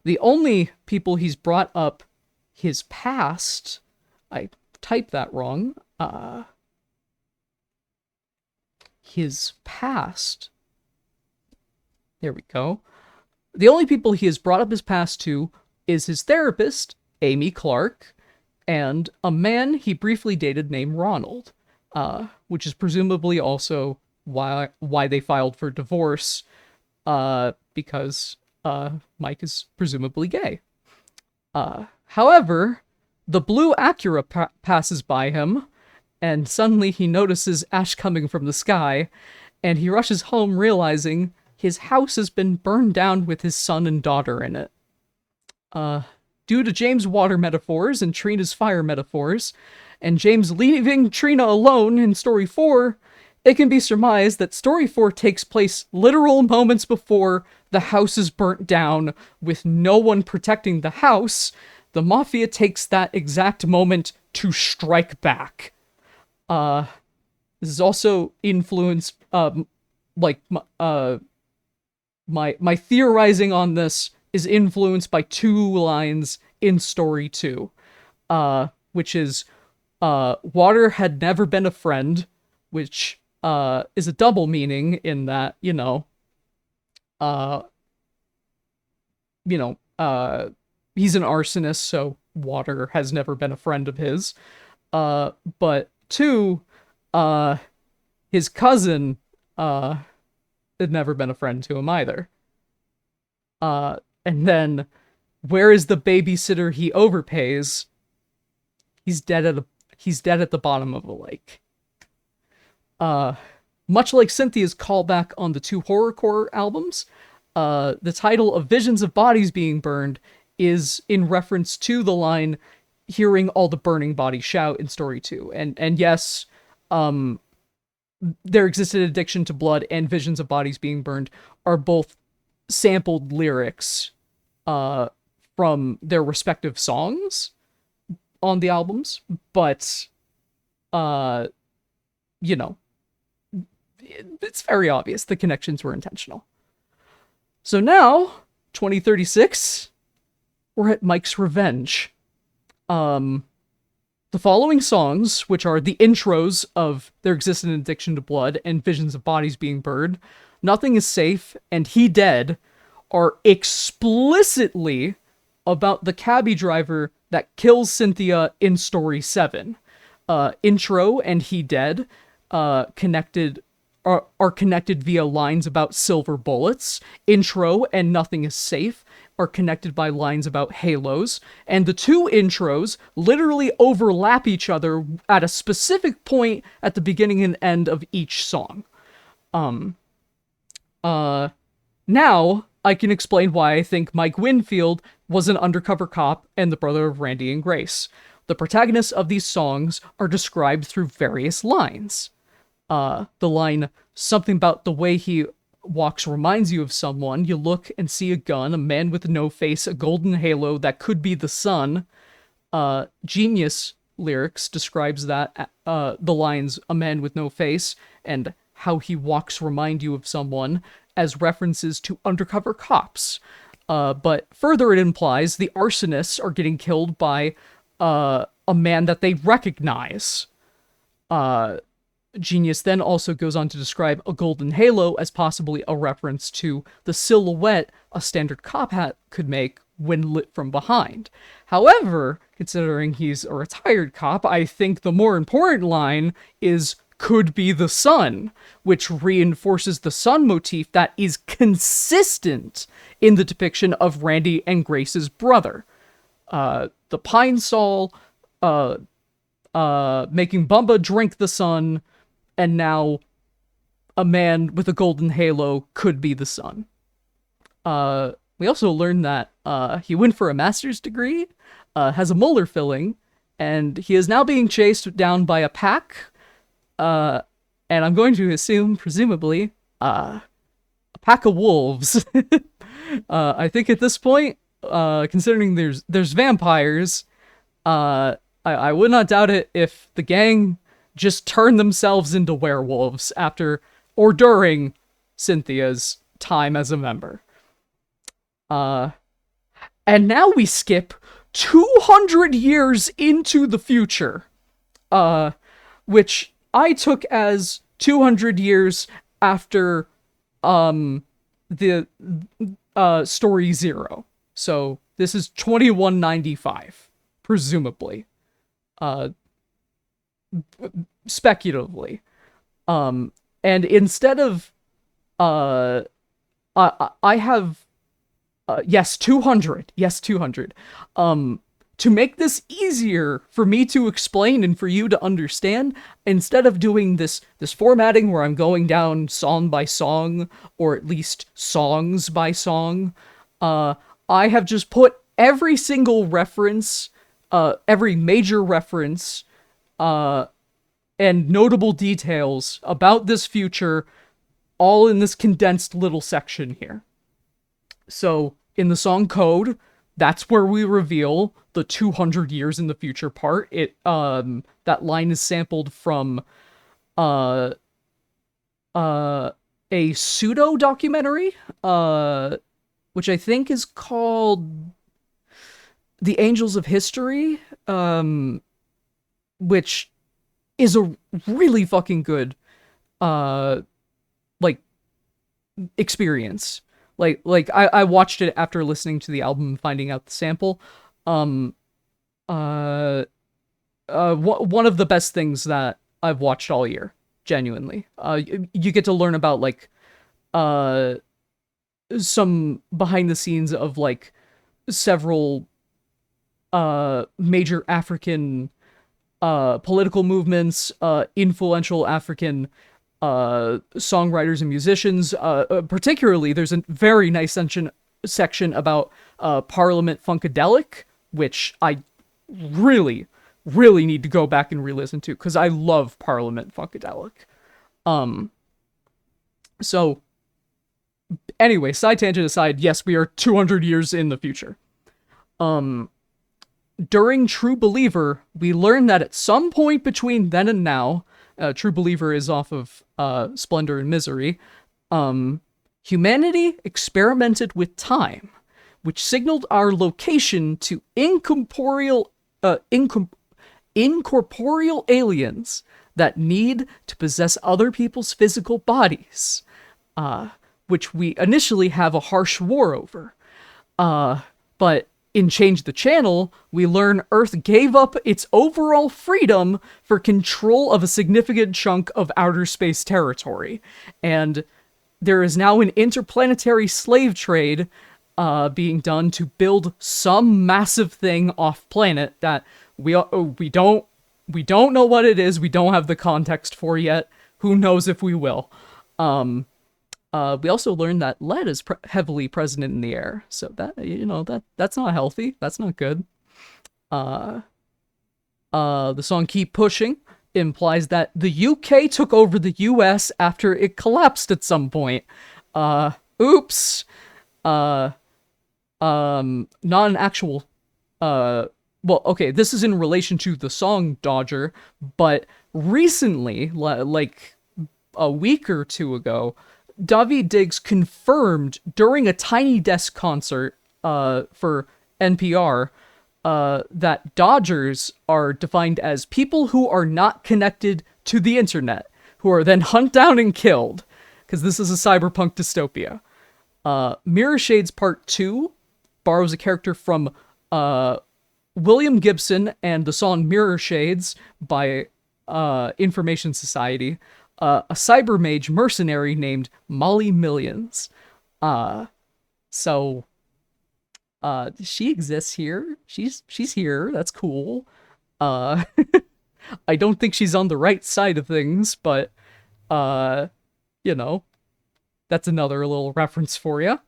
The only people he's brought up his past... I typed that wrong. His past. There we go. The only people he has brought up his past to is his therapist, Amy Clark, and a man he briefly dated named Ronald, which is presumably also why they filed for divorce, because Mike is presumably gay. However, the blue Acura passes by him, and suddenly he notices ash coming from the sky, and he rushes home realizing his house has been burned down with his son and daughter in it. Due to James' water metaphors and Trina's fire metaphors, and James leaving Trina alone in Story 4, it can be surmised that Story 4 takes place literal moments before the house is burnt down with no one protecting the house. the Mafia takes that exact moment to strike back. This is also influenced, like, my theorizing on this is influenced by two lines in story 2, which is, water had never been a friend, which, is a double meaning in that, uh, he's an arsonist, so water has never been a friend of his. But 2, his cousin, had never been a friend to him either. And then, where is the babysitter he overpays? He's dead at the bottom of a lake. Much like Cynthia's callback on the 2 horrorcore albums, the title of Visions of Bodies Being Burned is in reference to the line, hearing all the burning bodies shout in story 2. And yes, There Existed Addiction to Blood and Visions of Bodies Being Burned are both sampled lyrics from their respective songs on the albums, but it's very obvious the connections were intentional. So now, 2036, we're at Mike's Revenge. The following songs, which are the intros of There Existed an Addiction to Blood and Visions of Bodies Being Burned, Nothing is Safe, and He Dead, are explicitly about the cabbie driver that kills Cynthia in story 7. Intro and He Dead are connected via lines about silver bullets. Intro and Nothing is Safe are connected by lines about halos, and the 2 intros literally overlap each other at a specific point at the beginning and end of each song. Now I can explain why I think Mike Winfield was an undercover cop and the brother of Randy and Grace. The protagonists of these songs are described through various lines. The line, something about the way he walks reminds you of someone. You look and see a gun, a man with no face, a golden halo that could be the sun. Genius lyrics describes that, the lines, a man with no face, and how he walks remind you of someone, as references to undercover cops. But further it implies the arsonists are getting killed by a man that they recognize. Genius then also goes on to describe a golden halo as possibly a reference to the silhouette a standard cop hat could make when lit from behind. However, considering he's a retired cop, I think the more important line is could be the sun, which reinforces the sun motif that is consistent in the depiction of Randy and Grace's brother. The pine sol, making Bumba drink the sun, and now a man with a golden halo could be the sun. We also learned that he went for a master's degree, has a molar filling, and he is now being chased down by a pack, and I'm going to assume, presumably, a pack of wolves. I think at this point, considering there's vampires, I would not doubt it if the gang just turn themselves into werewolves after or during Cynthia's time as a member. And now we skip 200 years into the future, which I took as 200 years after the story 0. So this is 2195, presumably. Speculatively. And instead of I have yes, 200. Yes, 200. To make this easier for me to explain and for you to understand, instead of doing this formatting where I'm going down song by song, or at least songs by song, I have just put every single reference, every major reference, and notable details about this future, all in this condensed little section here. So, in the song Code, that's where we reveal the 200 years in the future part. That line is sampled from uh a pseudo documentary which I think is called The Angels of History, which is a really fucking good uh like experience. I watched it after listening to the album and finding out the sample. Um one of the best things that I've watched all year, genuinely. You get to learn about like uh some behind the scenes of like several major African political movements, influential African songwriters and musicians. Particularly, there's a very nice section about Parliament Funkadelic, which I really, really need to go back and re-listen to, because I love Parliament Funkadelic. So, anyway, side tangent aside, yes, we are 200 years in the future. During True Believer, we learn that at some point between then and now, True Believer is off of Splendor and Misery, humanity experimented with time, which signaled our location to incorporeal aliens that need to possess other people's physical bodies, which we initially have a harsh war over. But in Change the Channel, we learn Earth gave up its overall freedom for control of a significant chunk of outer space territory. And there is now an interplanetary slave trade being done to build some massive thing off planet that we don't know what it is. We don't have the context for yet. Who knows if we will. We also learned that lead is heavily present in the air, so that's not healthy. That's not good. The song "Keep Pushing" implies that the UK took over the US after it collapsed at some point. Oops. Not an actual. Well, okay, this is in relation to the song Dodger, but recently, like a week or two ago, Daveed Diggs confirmed during a Tiny Desk concert for NPR that Dodgers are defined as people who are not connected to the internet, who are then hunted down and killed, because this is a cyberpunk dystopia. Mirror Shades Part 2 borrows a character from William Gibson and the song Mirror Shades by Information Society, a cyber mage mercenary named Molly Millions. So she exists here. She's here. That's cool. I don't think she's on the right side of things, but that's another little reference for you.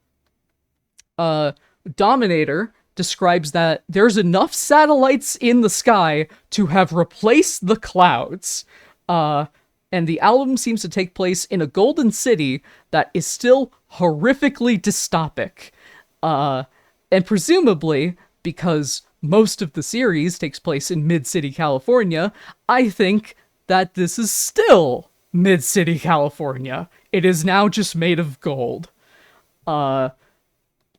Dominator describes that there's enough satellites in the sky to have replaced the clouds. And the album seems to take place in a golden city that is still horrifically dystopic. And presumably, because most of the series takes place in Mid-City, California, I think that this is still Mid-City, California. It is now just made of gold.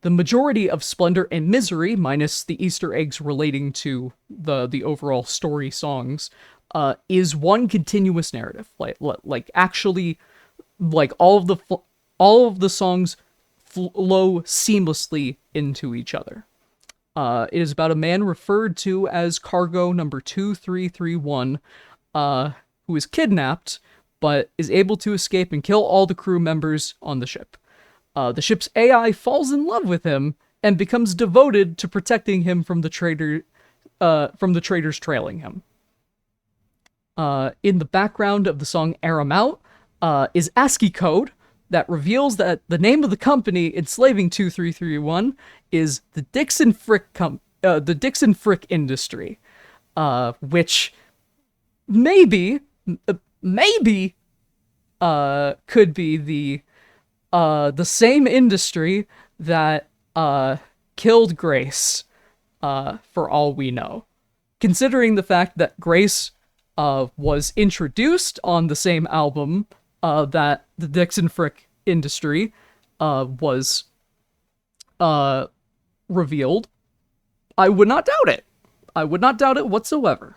The majority of Splendor and Misery, minus the Easter eggs relating to the overall story songs, is one continuous narrative. Like actually, like all of the songs flow seamlessly into each other. It is about a man referred to as Cargo number 2331, who is kidnapped, but is able to escape and kill all the crew members on the ship. The ship's AI falls in love with him and becomes devoted to protecting him from the traitors trailing him. In the background of the song Air 'Em Out is ASCII code that reveals that the name of the company enslaving 2331 is the Dixon Frick Industry, which maybe could be the same industry that killed Grace. for all we know. Considering the fact that Grace was introduced on the same album that the Dixon Frick Industry was revealed, I would not doubt it. I would not doubt it whatsoever.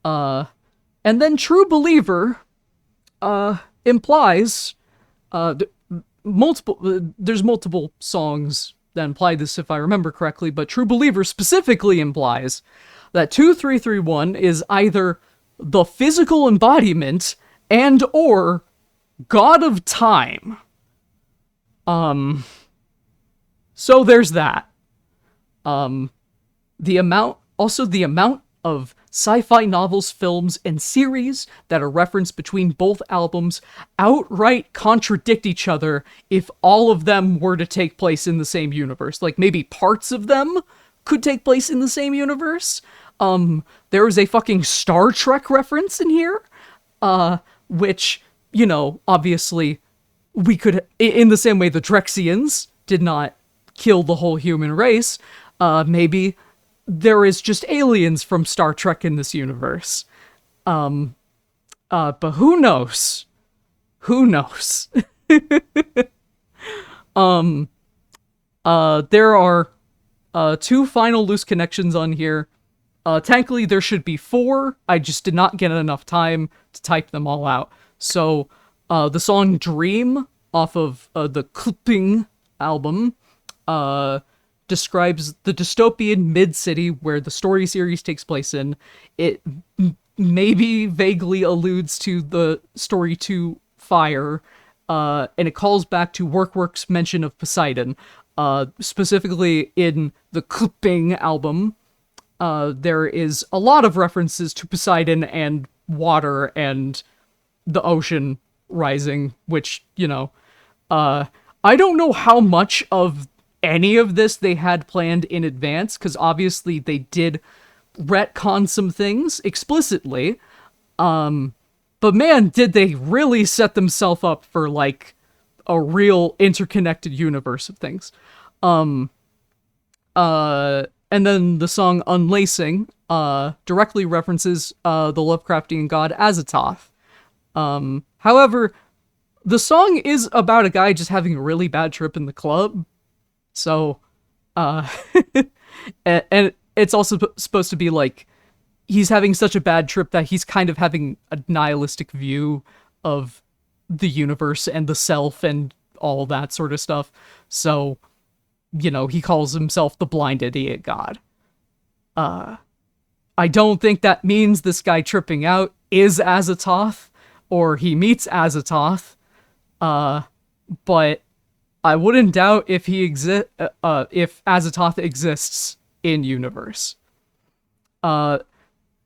And then True Believer implies there's multiple songs that imply this if I remember correctly, but True Believer specifically implies that 2331 is either the physical embodiment and or God of Time. So there's that. The amount of sci-fi novels, films, and series that are referenced between both albums outright contradict each other if all of them were to take place in the same universe. Like, maybe parts of them could take place in the same universe. There is a fucking Star Trek reference in here, which, obviously, we could, in the same way the Drexians did not kill the whole human race, maybe there is just aliens from Star Trek in this universe. But who knows? Who knows? There are two final loose connections on here. Technically, there should be 4. I just did not get enough time to type them all out. So, the song Dream off of the Clipping album describes the dystopian mid-city where the story series takes place in. It maybe vaguely alludes to the story 2 Fire, and it calls back to Workwork's mention of Poseidon. Specifically in the Clipping album, there is a lot of references to Poseidon and water and the ocean rising, which, I don't know how much of any of this they had planned in advance, because obviously they did retcon some things explicitly, but man, did they really set themselves up for, like, a real interconnected universe of things. And then the song Unlacing directly references the Lovecraftian god Azathoth. However, the song is about a guy just having a really bad trip in the club. So, and it's also supposed to be like, he's having such a bad trip that he's kind of having a nihilistic view of the universe and the self and all that sort of stuff. So, he calls himself the blind idiot god. I don't think that means this guy tripping out is Azathoth, or he meets Azathoth, but I wouldn't doubt if if Azathoth exists in universe. And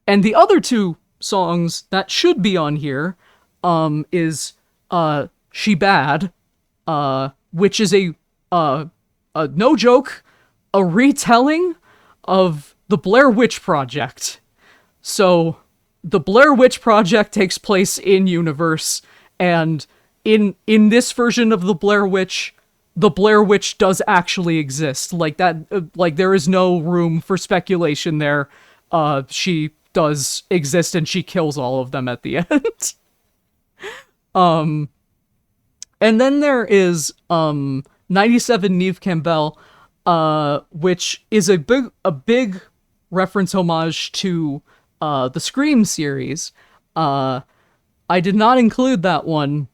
the other 2 songs that should be on here, is She Bad, which is a no joke, a retelling of the Blair Witch Project. So, the Blair Witch Project takes place in universe, and in this version of the Blair Witch does actually exist. Like that, like there is no room for speculation there. She does exist, and she kills all of them at the end. And then there is 97 Neve Campbell, which is a big reference homage to the Scream series. I did not include that one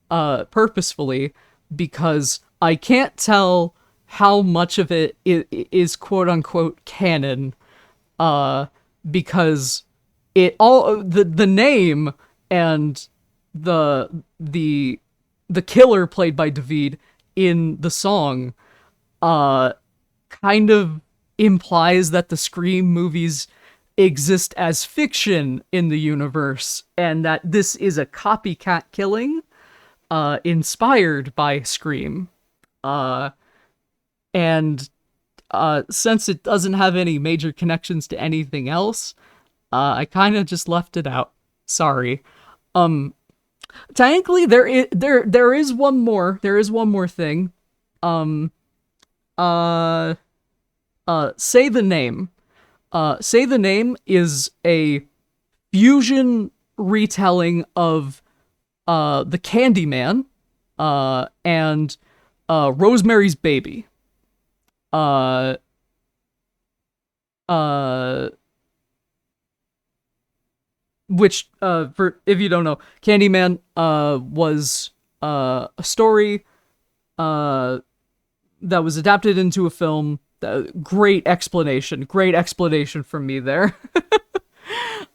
purposefully because I can't tell how much of it is quote unquote canon, because it all the name and the killer played by David in the song kind of implies that the Scream movies exist as fiction in the universe, and that this is a copycat killing inspired by Scream. And since it doesn't have any major connections to anything else, I kind of just left it out. Sorry. Technically, there is one more thing. Say the Name. Say the Name is a fusion retelling of the Candyman and Rosemary's Baby. Uh, uh, which for if you don't know, Candyman was a story that was adapted into a film. Great explanation from me there.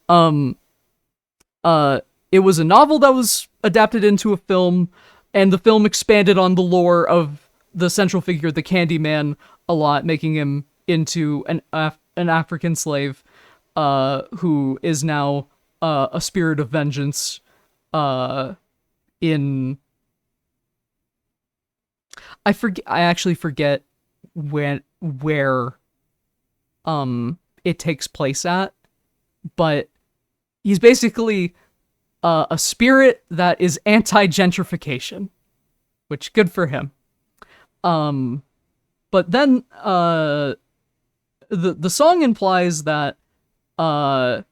um it was a novel that was adapted into a film, and the film expanded on the lore of the central figure, the Candyman, a lot, making him into an African slave, who is now a spirit of vengeance, in I actually forget where it takes place at, but he's basically a spirit that is anti-gentrification, which good for him. But then the song implies that the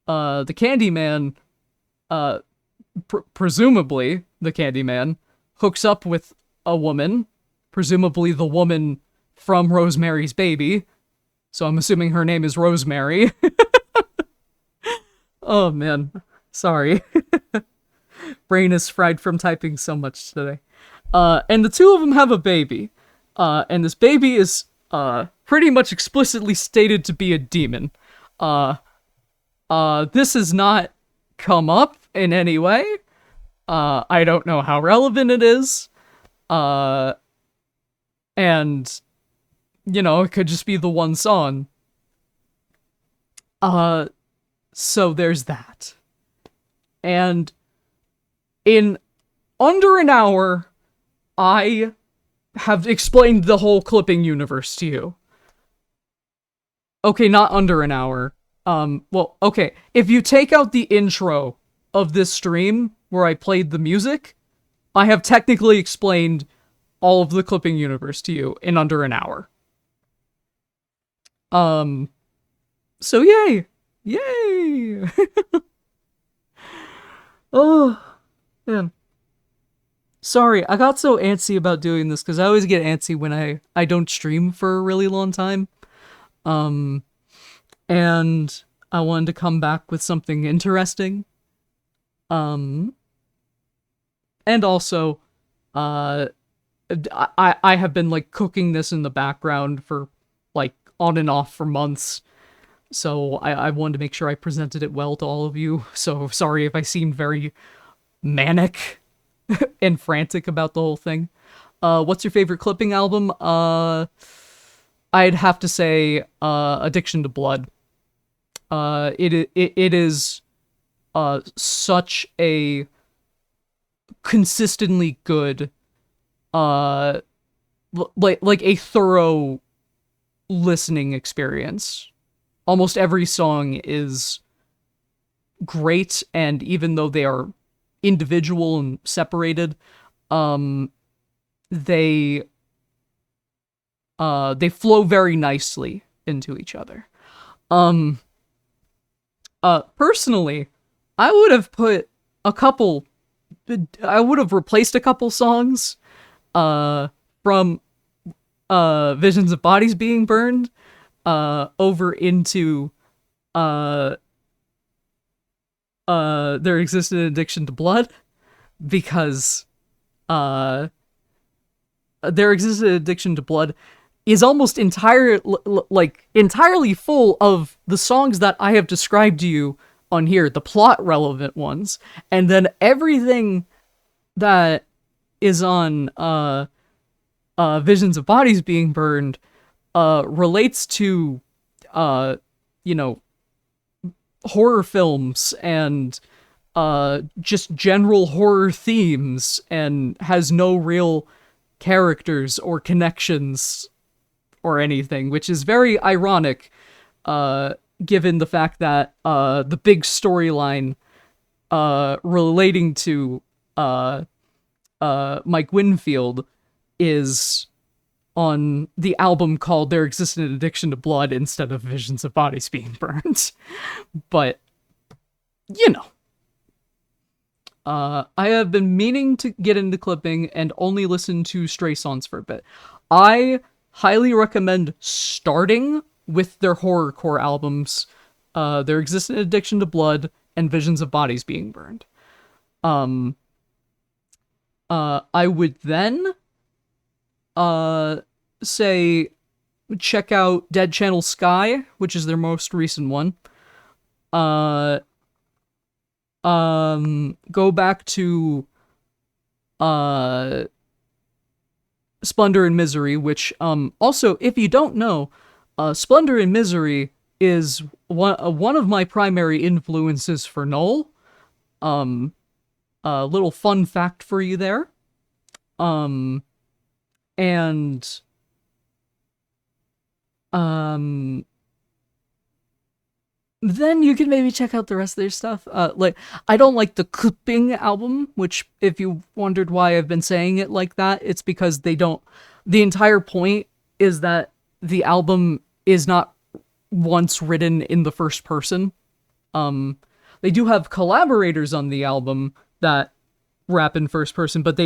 Candyman, presumably the Candyman, hooks up with a woman, presumably the woman from Rosemary's Baby. So I'm assuming her name is Rosemary. Oh man, sorry. Brain is fried from typing so much today. And the two of them have a baby. And this baby is pretty much explicitly stated to be a demon. This has not come up in any way. I don't know how relevant it is. And, you know, it could just be the one song. So there's that. And in under an hour, I have explained the whole clipping universe to you. Okay, not under an hour. Well, okay, if you take out the intro of this stream where I played the music, I have technically explained all of the clipping universe to you in under an hour. So yay! Yay! Oh, man. Sorry, I got so antsy about doing this, because I always get antsy when I don't stream for a really long time. And I wanted to come back with something interesting. And also, I have been, like, cooking this in the background for, like, on and off for months. So I wanted to make sure I presented it well to all of you. So sorry if I seemed very manic and frantic about the whole thing. What's your favorite clipping album? I'd have to say Addiction to Blood. It is such a consistently good, like a thorough listening experience. Almost every song is great, and even though they are individual and separated, they flow very nicely into each other. Personally, I would have replaced a couple songs from Visions of Bodies Being Burned over into There Existed an Addiction to Blood, because There Existed an Addiction to Blood is almost entirely full of the songs that I have described to you on here, the plot relevant ones, and then everything that is on Visions of Bodies Being Burned relates to horror films and just general horror themes, and has no real characters or connections or anything, which is very ironic, given the fact that the big storyline relating to Mike Winfield is on the album called There Existed an Addiction to Blood instead of Visions of Bodies Being Burned. But, you know. I have been meaning to get into clipping and only listen to stray songs for a bit. I highly recommend starting with their horrorcore albums, There Existed an Addiction to Blood and Visions of Bodies Being Burned. I would then say check out Dead Channel Sky, which is their most recent one. Go back to Splendor and Misery, which also, if you don't know, Splendor and Misery is one of my primary influences for Null. A little fun fact for you there. And then you can maybe check out the rest of their stuff. Like, I don't like the clipping album, which, if you wondered why I've been saying it like that, it's because they don't. The entire point is that the album is not once written in the first person. They do have collaborators on the album that rap in first person, but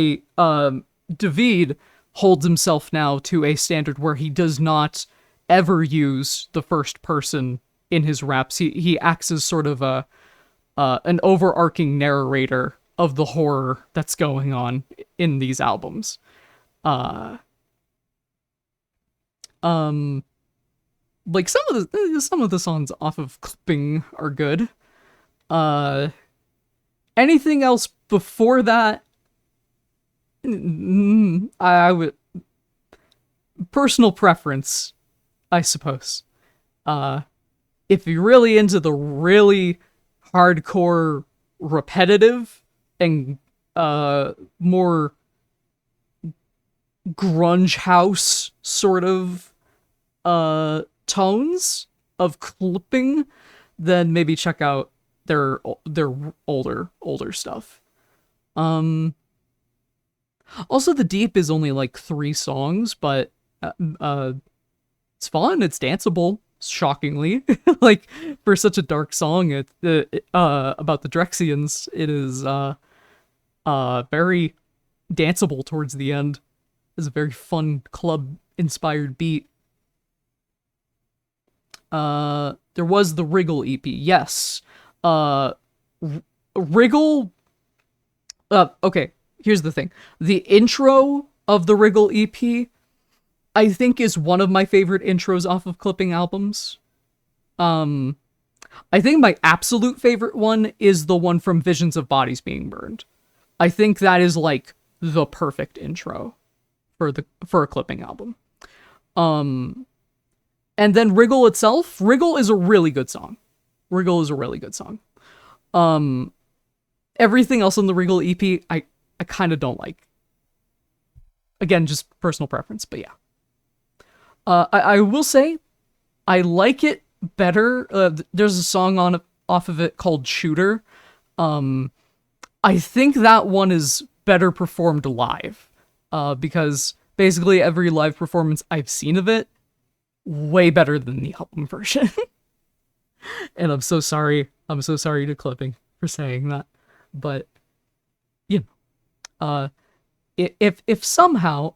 David holds himself now to a standard where he does not ever use the first person in his raps. He acts as sort of an overarching narrator of the horror that's going on in these albums. Like some of the songs off of Clipping are good. Anything else before that, I would, personal preference, I suppose. If you're really into the really hardcore, repetitive, and more grunge house sort of tones of Clipping, then maybe check out their older stuff. Also, The Deep is only like 3 songs, but it's fun, it's danceable, shockingly. Like, for such a dark song about the Drexians, it is very danceable towards the end. It's a very fun club-inspired beat. There was the Wriggle EP, yes. Wriggle... okay, here's the thing. The intro of the Wriggle EP, I think, is one of my favorite intros off of Clipping albums. I think my absolute favorite one is the one from Visions of Bodies Being Burned. I think that is, like, the perfect intro for a Clipping album. And then Wriggle itself, Wriggle is a really good song. Everything else on the Wriggle EP, I kind of don't like. Again, just personal preference, but yeah. I will say, I like it better. There's a song off of it called Shooter. I think that one is better performed live. Because basically every live performance I've seen of it, way better than the album version. And I'm so sorry to Clipping for saying that. But, you know, if somehow,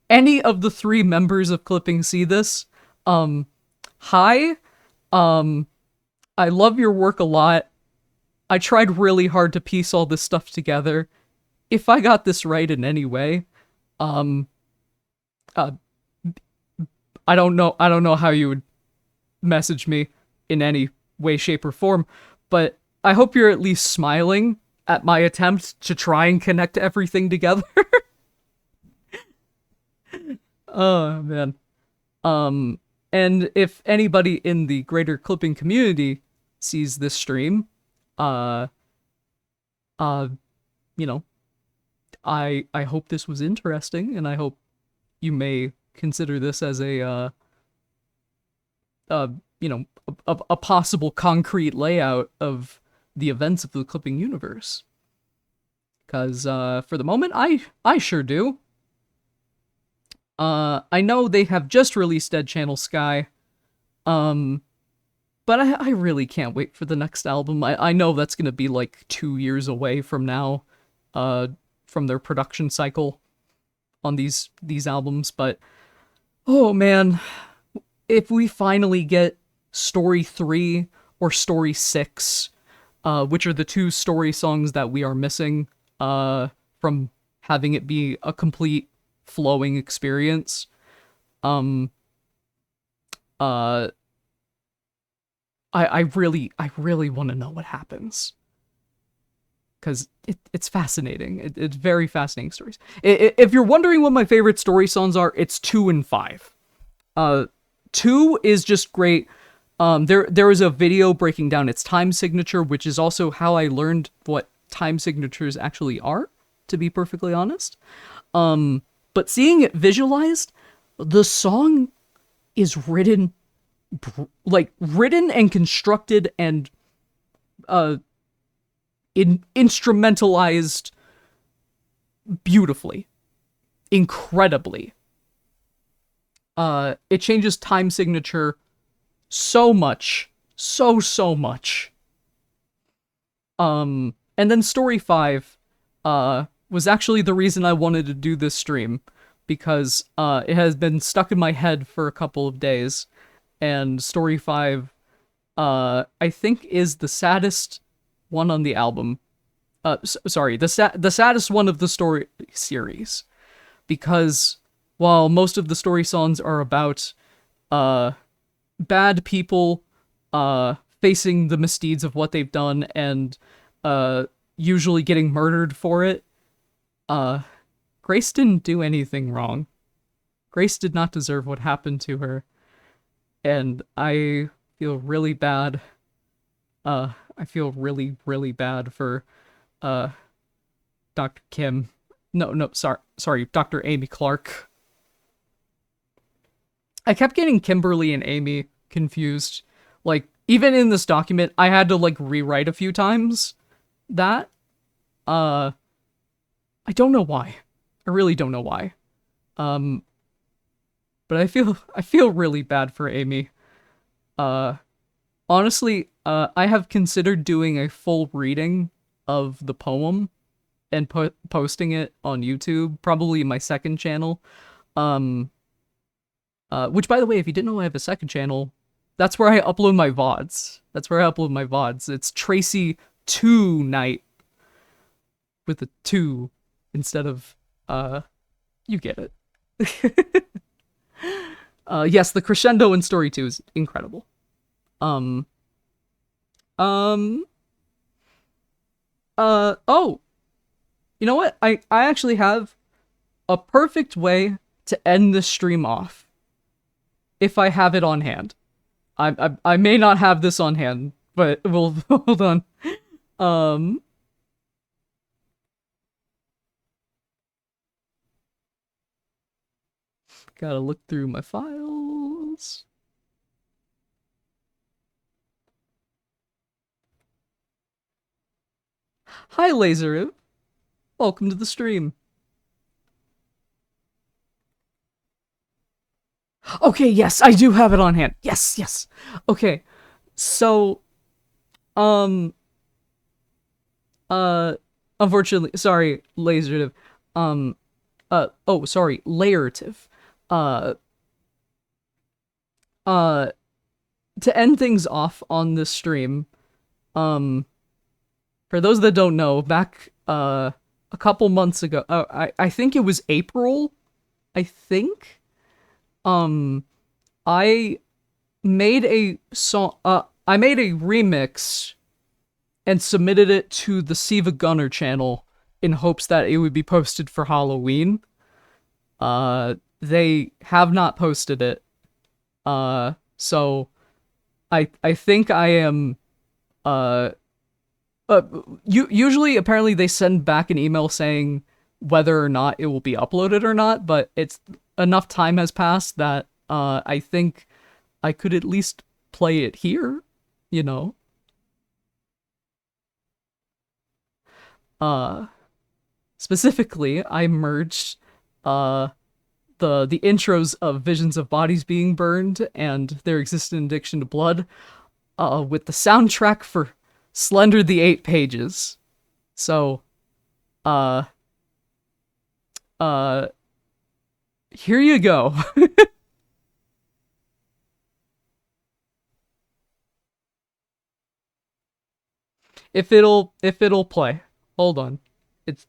any of the 3 members of Clipping see this, hi, I love your work a lot. I tried really hard to piece all this stuff together. If I got this right in any way, I don't know how you would message me in any way, shape, or form, but I hope you're at least smiling at my attempt to try and connect everything together. Oh, man. And if anybody in the greater Clipping community sees this stream, you know, I hope this was interesting, and I hope you may consider this as a possible concrete layout of the events of the Clipping universe. Because, for the moment, I sure do. I know they have just released Dead Channel Sky. Um, but I really can't wait for the next album. I know that's gonna be like 2 years away from now, uh, from their production cycle on these albums. But oh man, if we finally get Story 3 or Story 6, which are the two story songs that we are missing, from having it be a complete flowing experience. Um, uh, I really want to know what happens because it's fascinating. It's very fascinating stories. If you're wondering what my favorite story songs are, it's 2 and 5. Uh, 2 is just great. There is a video breaking down its time signature, which is also how I learned what time signatures actually are, to be perfectly honest. But seeing it visualized, the song is written and constructed and uh instrumentalized beautifully, incredibly. It changes time signature so much, so much. And then Story 5 was actually the reason I wanted to do this stream, because it has been stuck in my head for a couple of days, and Story 5 I think is the saddest one on the album. Sorry, the saddest one of the story series, because while most of the story songs are about uh bad people facing the misdeeds of what they've done and uh usually getting murdered for it, uh Grace didn't do anything wrong. Grace did not deserve what happened to her, and I feel really bad. I feel really bad for uh Dr. Kim. No, sorry, Dr. Amy Clark. I kept getting Kimberly and Amy confused. Like, even in this document, I had to like rewrite a few times that. Uh I don't know why. I really don't know why. Um but I feel really bad for Amy. Uh Honestly, I have considered doing a full reading of the poem and posting it on YouTube, probably my second channel. Um, which, by the way, if you didn't know I have a second channel, that's where I upload my VODs. That's where I upload my VODs. It's Tracey 2 Night with a 2 instead of, you get it. Yes, the crescendo in Story 2 is incredible. Um, um, oh, you know what? I actually have a perfect way to end this stream off if I have it on hand. I may not have this on hand, but we'll hold on. Um, Gotta look through my files. Hi, Laser. Welcome to the stream. Okay, yes, I do have it on hand. Yes. Okay, so, um, uh, unfortunately, sorry, Laser. Um, oh, sorry, Layerative. Uh, uh, to end things off on this stream, um, for those that don't know, back, a couple months ago, I think it was April, I think, um, I made a song, I made a remix and submitted it to the Siva Gunner channel in hopes that it would be posted for Halloween. They have not posted it. So I think I am, uh, usually apparently they send back an email saying whether or not it will be uploaded or not, but it's enough time has passed that I think I could at least play it here, you know. Uh Specifically, I merged uh the intros of visions of bodies being burned and their existent addiction to blood, with the soundtrack for Slender the Eight Pages. So, uh, uh, here you go. If it'll play. Hold on. It's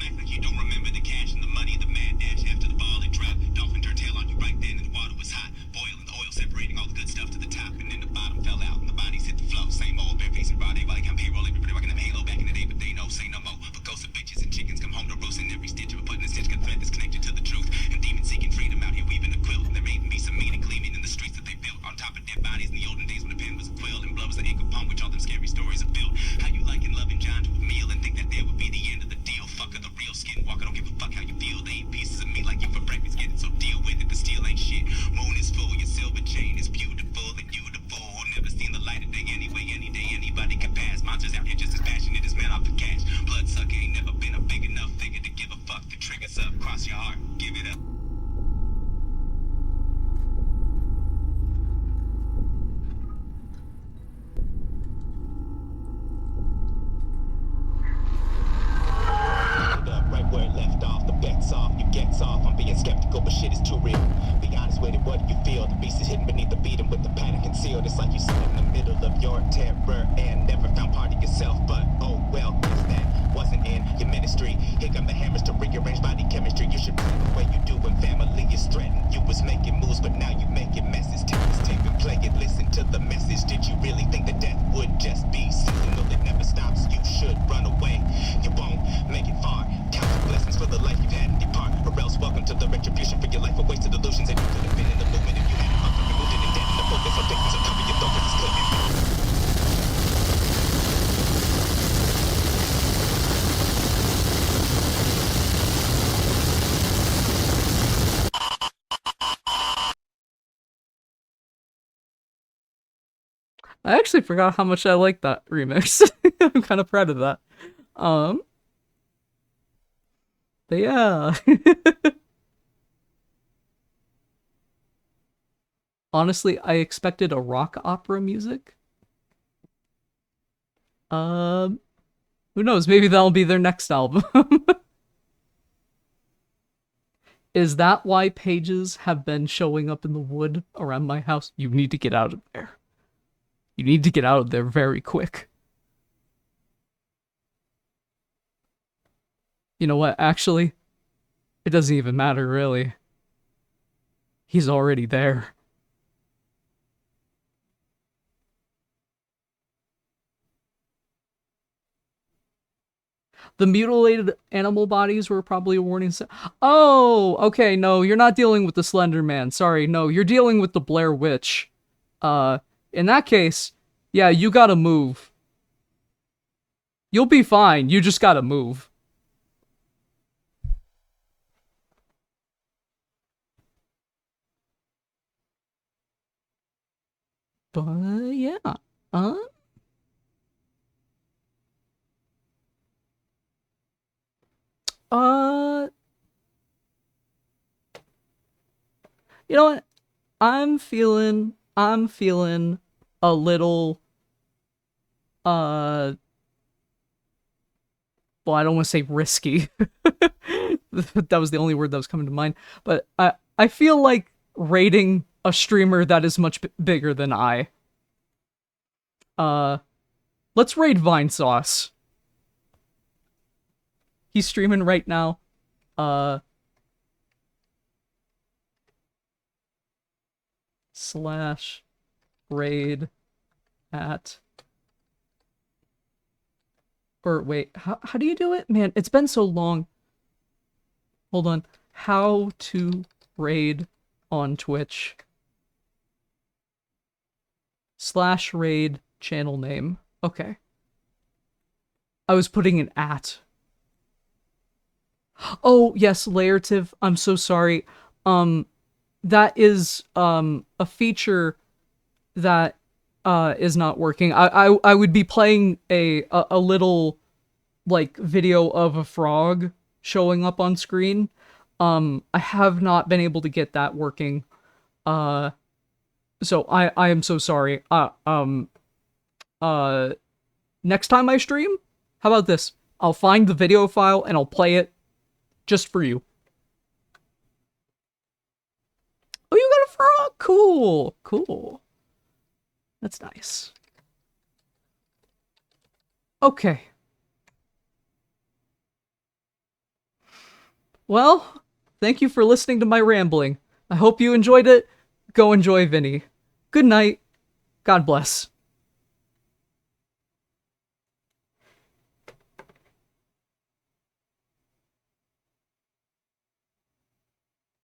Act like you don't remember the cash and the money, the mad dash after the ball had dropped. Dolphin turned tail on you right then, and the water was hot. Boiling the oil, separating all the good stuff to the top, and then the bottom fell out, and the bodies hit the flow. Same old bare face and broad day while they come payroll. Everybody rocking them halo back in the day, but they know, say no more. But ghosts of bitches and chickens come home to roost, and every stitch of a putting a stitch got thread that's connected to the truth. And demons seeking freedom out here weaving a quilt, and there may even be some meaning gleaming in the streets that they built on top of dead bodies in the olden days when the pen was a quill and blood was the ink upon which all them scary stories are built. How you liken loving John to a meal and think that there would be the end of the deal? Fucker, the real skinwalker, don't give a fuck how you feel. They eat pieces of meat like you for breakfast, get it, so deal with it. The steel ain't shit. Moon is full, your silver chain is beautiful and beautiful. Never seen the light of day anyway. Any day anybody can pass. Monsters out here just as passionate as men off the cash. Bloodsucker ain't never been a big enough figure to give a fuck. The trigger's up, cross your heart, give it up. Right where it left off, the bet's off, you gets off. I'm being skeptical, but shit is too real. Be honest with it, what do you feel? The beast is hidden beneath the beat and with the pattern concealed. It's like you sit in the middle of your terror and never found part of yourself. But oh well, guess that wasn't in your ministry. Here come the hammers to rearrange body chemistry. You should play the way you do when family is threatened. You was making moves, but now you making messes. Take this tape and play it, listen to the message. Did you really think that death would just be seasonal? It never stops, you should run away. You won't make it far. Count your blessings for the life you've had and depart. Or else welcome to the retribution for your life of wasted illusions. And you could have been in the movement if you hadn't fucked and removed it and dead in the focus of victims of cover your throat with this clip. I actually forgot how much I like that remix. I'm kind of proud of that. Um, but yeah. Honestly, I expected a rock opera music. Um, who knows? Maybe that'll be their next album. Is that why pages have been showing up in the wood around my house? You need to get out of there. You need to get out of there very quick. You know what? Actually, it doesn't even matter, really. He's already there. The mutilated animal bodies were probably a warning sign. Oh, okay, no, you're not dealing with the Slender Man. Sorry, no, you're dealing with the Blair Witch. In that case, yeah, you gotta move. You'll be fine, you just gotta move. But, yeah. Uh, uh, you know what? I'm feeling a little, uh, well, I don't want to say risky. That was the only word that was coming to mind. But I feel like rating a streamer that is much bigger than I. Uh, let's raid Vine Sauce. He's streaming right now. Uh, slash raid at, or wait, how do you do it? Man, it's been so long. Hold on. How to raid on Twitch. /raid channel name. Okay. I was putting an at. Oh, yes, Laertive. I'm so sorry. That is, a feature that, is not working. I would be playing a little, like, video of a frog showing up on screen. I have not been able to get that working. So I am so sorry. Next time I stream, how about this? I'll find the video file and I'll play it just for you. Oh, you got a frog? Cool. Cool. That's nice. Okay. Well, thank you for listening to my rambling. I hope you enjoyed it. Go enjoy Vinny. Good night. God bless.